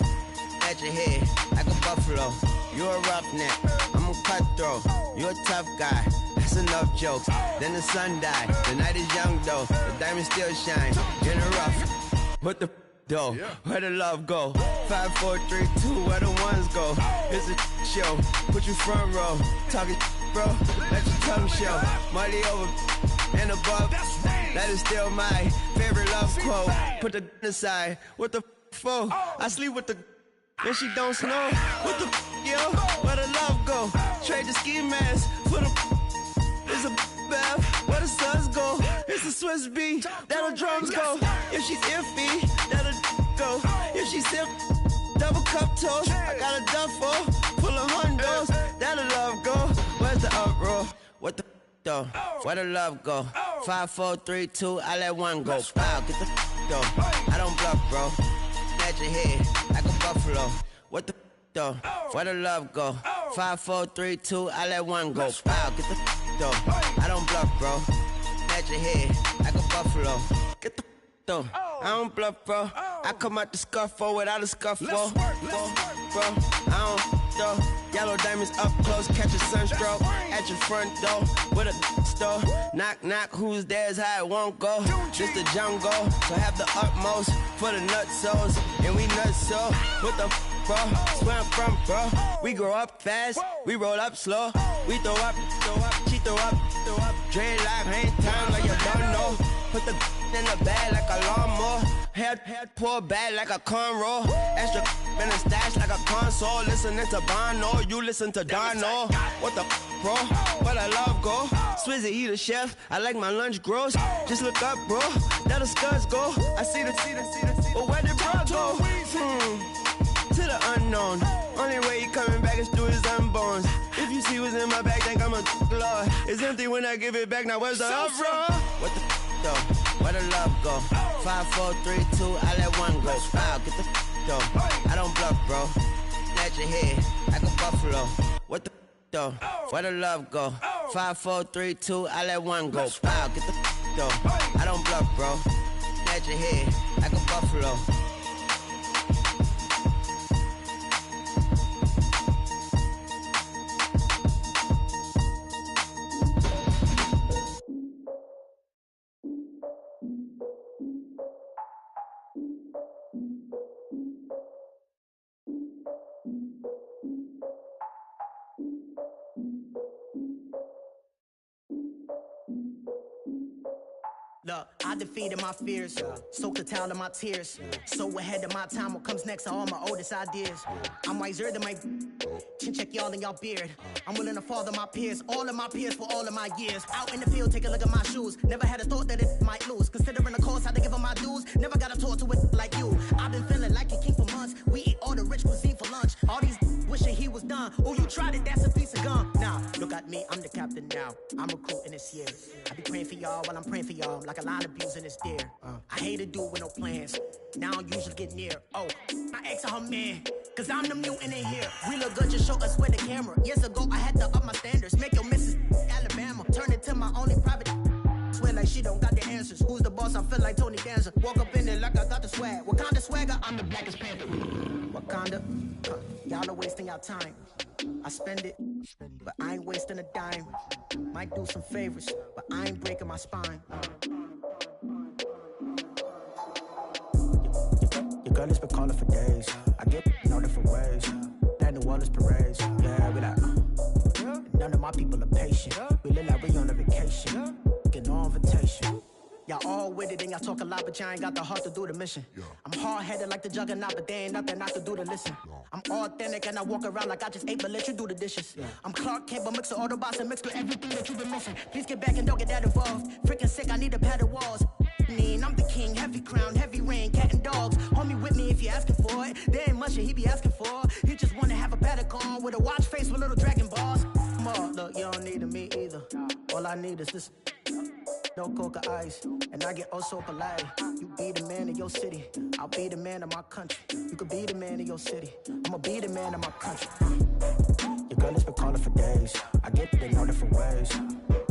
Speaker 16: At your head like a buffalo. You a roughneck, I'm a cutthroat. You a tough guy. That's enough jokes. Then the sun died. The night is young though. The diamonds still shine. In the rough. What the though? Where the love go? 5, 4, 3, 2, where the ones go? It's a show. Put you front row. Talking bro. Let your tongue show. Money over and above. That is still my favorite love quote. Put the aside. What the for? I sleep with the and she don't snow. What the yo? Where the love go? Trade the ski mask for the it's a bath. Where the suns go? It's a Swiss beat. That'll drums go. If she's iffy, that'll go. If she's sip, double cup toast. I got a duffel full of hundos. That'll love go. Where's the uproar? What the though? Where the love go? 5, 4, 3, 2, I let one go. Wow, get the though. I don't bluff, bro. At your head like a buffalo. What the though? Where the love go? 5, 4, 3, 2, I let one go. Wow, get the though. I don't bluff, bro. At your head like a buffalo. Get the though. I don't bluff, bro. I come out the scuffle without a scuffle. Bro, I don't though. Yellow diamonds up close, catch a sunstroke at your front door with a store. Knock, knock, who's there's how it won't go. Just the jungle, so have the utmost for the nutsos. And we nuts so, what the bro? Where I'm from, bro. We grow up fast, we roll up slow. We throw up, she throw up. Dreadlock, ain't time like you don't know. Put the in the bag like a lawnmower. Head pull back like a cornrow. Extra in the stash like a console. Listening to Bono, you listen to Darno. What the bro? Where the love go? Swizzy, he the chef. I like my lunch gross. Just look up, bro. That the scuds go. I see the. But where did bro go? To the unknown. Only way he coming back is through his unborns. If you see what's in my bag, think I'm a lord. It's empty when I give it back. Now where's the uproar? What the though? Where the love go? 5, 4, 3, 2, I let one go. Wow, get the though. I don't bluff, bro. At your head like a buffalo. What the though? Where the love go? 5, 4, 3, 2, I let one go. Wow, get the though. I don't bluff, bro. At your head like a buffalo.
Speaker 10: Look, I defeated my fears, soaked the towel of my tears. So ahead of my time, what comes next are all my oldest ideas. I'm wiser than my chin check y'all in y'all beard. I'm willing to father my peers, all of my peers for all of my years. Out in the field, take a look at my shoes. Never had a thought that it might lose. Considering the cost, I had to give them my dues. Never got a talk to it like you. I've been feeling like a king for months. We eat all the rich cuisine for lunch. All these wishing he was done. Oh, you tried it, that's a piece of gum. Now, look at me, I'm the captain now. I'm recruiting this year. I be praying for y'all while I'm praying for y'all. Like a line of abusing this deer. I hate to do it with no plans. Now I usually get near. Oh, my ex are her man. Cause I'm the mutant in here. We look good, just show us where the camera. Years ago, I had to up my standards. Make your missus Alabama. Turn it to my only private. Swear like like she don't got the answers. Who's the boss? I feel like Tony Danza. Walk up in there like I got the swag. What kind of swagger? I'm the blackest panther. Wakanda, y'all are wasting our time. I spend it, but I ain't wasting a dime. Might do some favors, but I ain't breaking my spine. Your girl has been calling for days. I get in all different ways. That New Orleans parades. Yeah, we like, none of my people are patient. We live like we on a vacation. Get no invitation. Y'all all with it and y'all talk a lot, but y'all ain't got the heart to do the mission. I'm hard-headed like the juggernaut, but there ain't nothing not to do to listen. I'm authentic and I walk around like I just ate, but let you do the dishes. I'm Clark Kent, but mix of Autobots and mixed with everything that you've been missing. Please get back and don't get that involved. Freaking sick, I need a pad of walls. I'm the king, heavy crown, heavy rain, cat and dogs. Homie with me if you asking for it. There ain't much that he be asking for. He just wanna have a paddock on with a watch face with little dragon balls. More, look, you don't need me either. All I need is this. No coca ice, and I get oh so polite. You be the man of your city, I'll be the man of my country. You could be the man of your city, I'ma be the man of my country. Your girl has been calling for days. I get it in all different ways.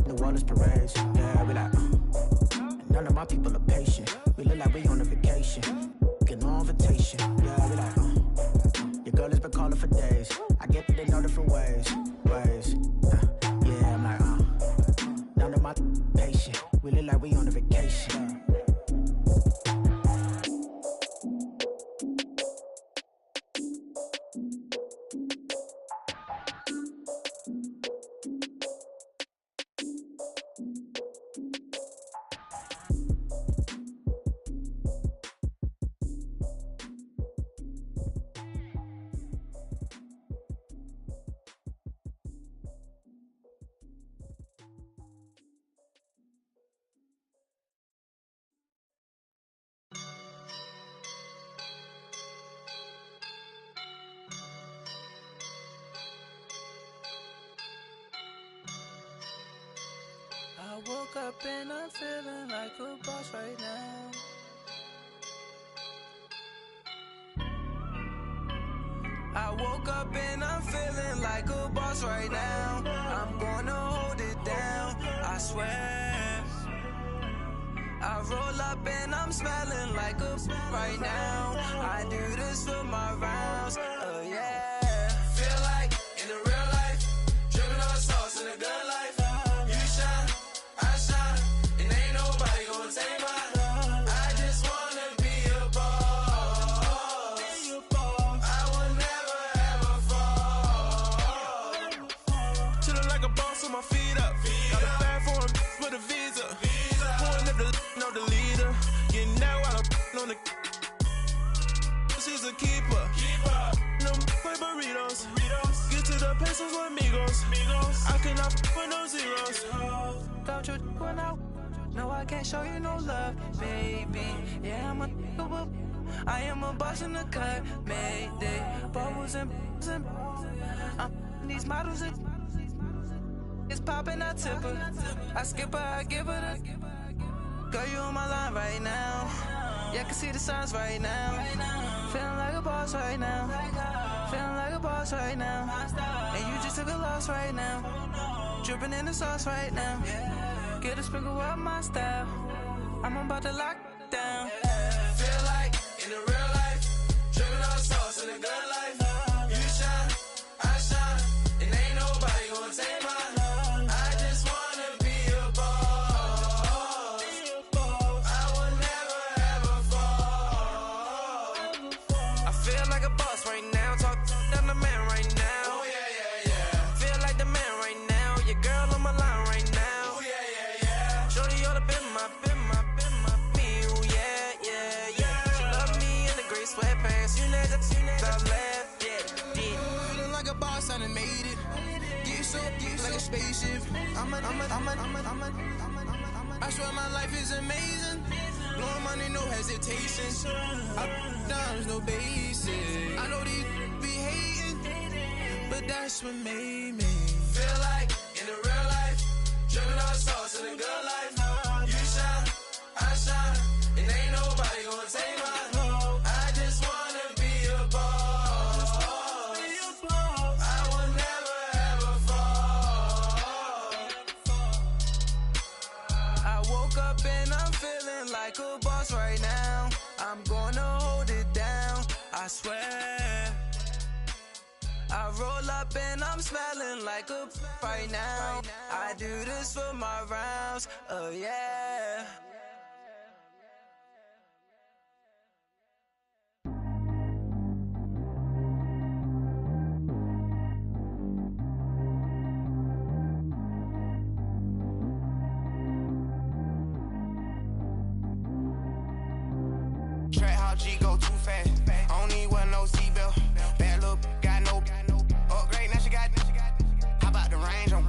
Speaker 10: New Orleans parades, yeah, we like. None of my people are patient. We look like we on a vacation. Get no invitation, yeah, we like. Your girl has been calling for days. I get it in all different ways. Yeah, I'm like, none of my patient. We look like we on a vacation.
Speaker 6: I woke up and I'm feeling like a boss right now. I woke up and I'm feeling like a boss right now. I'm gonna hold it down, I swear. I roll up and I'm smelling like a right now. I do this for my rounds, yeah. Feel like in the real life, dripping on sauce in the good life. You shine, I shine, and ain't nobody gonna take mine. I just wanna be a boss. I will never ever fall.
Speaker 11: Chillin' like a boss with my feet up. Got a bag for him with a visa. Pulling up the know the leader. Getting that while I'm on the. She's a keeper. No play burritos. Get to the pesos with amigos. I cannot with no zeros.
Speaker 6: Don't you run out? No, I can't show you no love, baby. Yeah, I am a boss in the cut, Mayday. Bubbles and I'm these models. It's popping, I tip her. I skip her, I give her the. Girl, you on my line right now. Yeah, I can see the signs right now. Feeling like a boss right now. Feeling like a boss right now. And you just took a loss right now. Dripping in the sauce right now. Get a sprinkle up my style. I'm about to lock down.
Speaker 11: Feel like in the real life, dripping on sauce in the good life. You shine, I shine, and ain't nobody gonna take mine. I just wanna be a boss. I will never ever fall.
Speaker 6: I feel like a boss right now. Talk down the man right now.
Speaker 11: Oh yeah.
Speaker 6: Feel like the man right now. Your girl on my line right now.
Speaker 11: Oh yeah.
Speaker 6: Shorty oughta been my me. Ooh yeah. She love me in the gray sweatpants. You never left, yeah.
Speaker 5: Feeling like a boss, I done made it. Get so like a spaceship. I swear my life is amazing. Blowing money, no hesitation. There's no basic. I know these be hating, but that's what made me.
Speaker 11: Feel like in the real life, dripping on sauce in the good life. You shine, I shine, and ain't nobody gonna take mine. I just wanna be a boss. I will never ever fall.
Speaker 6: I woke up like a boss right now. I'm gonna hold it down, I swear. I roll up and I'm smelling like a right now. I do this for my rounds, oh yeah.
Speaker 17: Track how G go too fast. I don't need one no seatbelt. Bad look, got no upgrade. Now she got. How about the range on?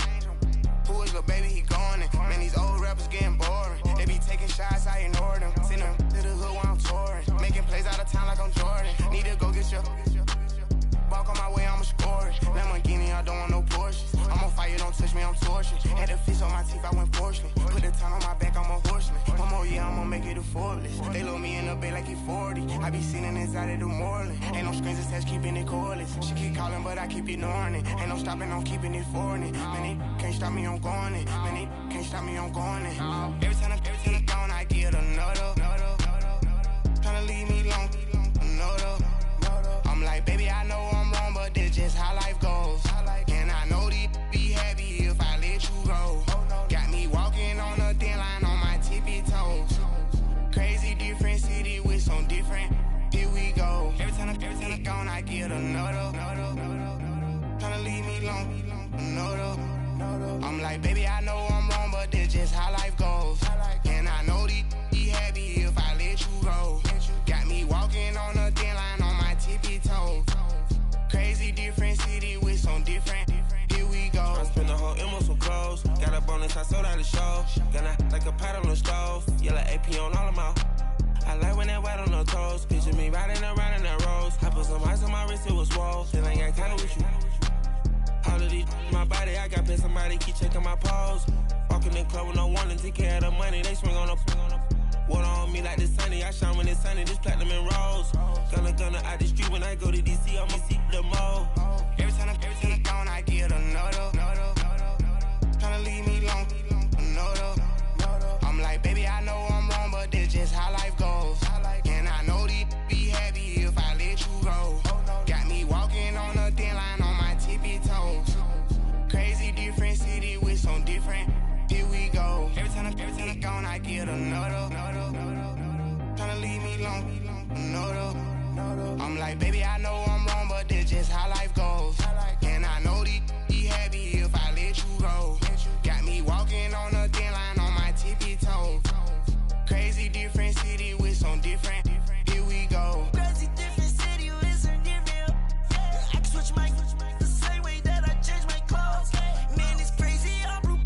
Speaker 17: Who is little baby? He gone. Man, these old rappers getting boring. They be taking shots, I ignore them. Send them to the hood while I'm touring. Making plays out of town like I'm Jordan. Need to go get your. Walk on my way, I'ma score it. Lamborghini, I don't want no Porsches. I'm on fire, don't touch me, I'm torching. Had the fish on my teeth, I went porcelain. Put the time on my back, I'm a horseman. One more year, I'ma make it a Forbes. They load me in the bay like he 40. I be seen inside of the Moreland. Ain't no strings attached, keeping it cordless. She keep calling, but I keep ignoring it. Ain't no stopping, I'm keeping it foreign it. Man, they can't stop me, I'm going it. Man, they can't stop me, I'm going it. Every time I'm gone, I get another. Tryna leave me long, another. I'm like, baby, I know I'm wrong, but this just how life goes. And I know these be happy if I let you go. Got me walking on a thin line on my tippy toes. Crazy different city with some different. Here we go. Every time I'm gone, I get another. Tryna leave me long, another. I'm like, baby, I know I'm wrong, but this just how life goes. And I know these be happy if I let you go. Got me walking on a thin line on my tippy toes. Crazy different city with some different. Here we go.
Speaker 11: I spent the whole M on some clothes. Got a bonus, I sold out the show. Gonna like a pot on the stove. Yellow AP on all of my. I like when that white on the toes. Picture me riding around in that rose. I put some ice on my wrist, it was swole. Still ain't got time with you. All of these my body, I got pay somebody keep checking my pose. Walking in club with no warning, take care of the money. They swing on the. Water on me like the sunny, I shine when it's sunny, this platinum and rose. Gonna out the street when I go to DC, I'ma see the mo.
Speaker 17: Every time I'm gone, I get another. Tryna leave me long, another. I'm like, baby, I know I'm wrong, but this just how life goes. And I know these be happy if I let you go. Got me walking on a thin line on my tippy toes. Crazy different city with some different. Here we go. Every time I'm gone, I get another. Tryna leave me long, another. I'm like, baby, I know I'm wrong, but this just how life goes. And I know these be happy if I let you go. Got me walking on a thin line on my tippy toes. Crazy different city with some different. Here we go.
Speaker 6: Crazy different city with some different. I can switch my the same way that I change my clothes. Man, it's crazy, I'm blue.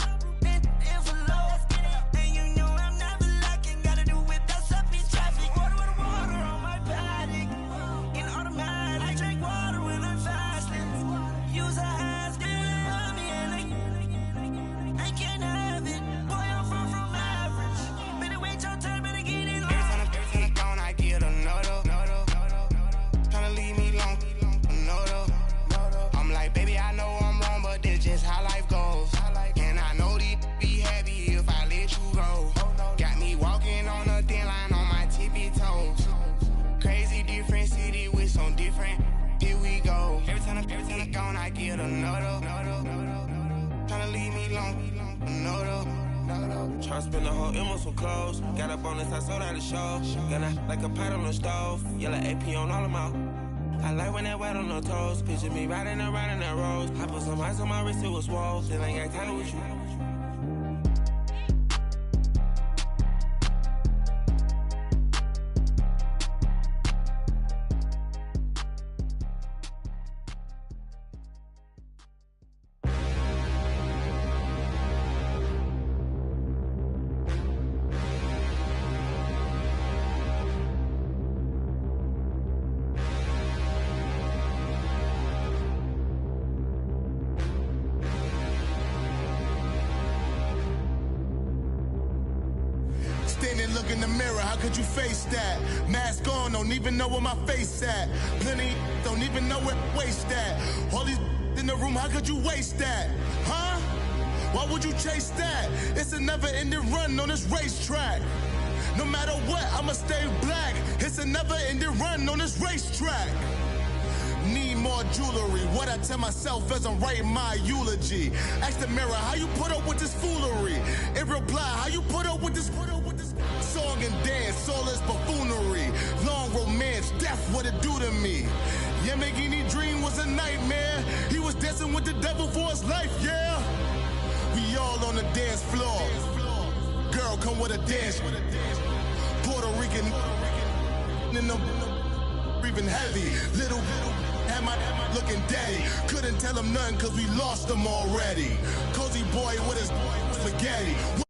Speaker 17: How life goes. And I know these be happy if I let you go. Got me walking on a thin line on my tippy toes. Crazy different city with some different. Here we go. Every time I'm gone, I get another. Tryna leave me long, another.
Speaker 11: Tryna spend the whole M on some clothes. Got a bonus, I sold out the show. Gonna like a pot on the stove. Yellow AP on all of my. I like when that white on the toes. Picture me riding around in that rose. I put some ice on my wrist, it was swole. Still ain't got time with you.
Speaker 5: Look in the mirror, how could you face that? Mask on, don't even know where my face at. Plenty don't even know where waist at. All these in the room, how could you waste that? Huh? Why would you chase that? It's a never-ending run on this racetrack. No matter
Speaker 18: matter what, I'ma stay black. It's a never-ending run on this racetrack. Need more jewelry, what I tell myself as I'm writing my eulogy. Ask the mirror, how you put up with this foolery? In reply, how you put up with this song and dance, all this buffoonery. Long romance, death, what it do to me? Yamagini dream was a nightmare. He was dancing with the devil for his life, yeah. We all on the dance floor. Girl, come with a dance. Puerto Rican in the breathing heavy. Little had my looking daddy. Couldn't tell him nothing cause we lost him already. Cozy boy with his spaghetti.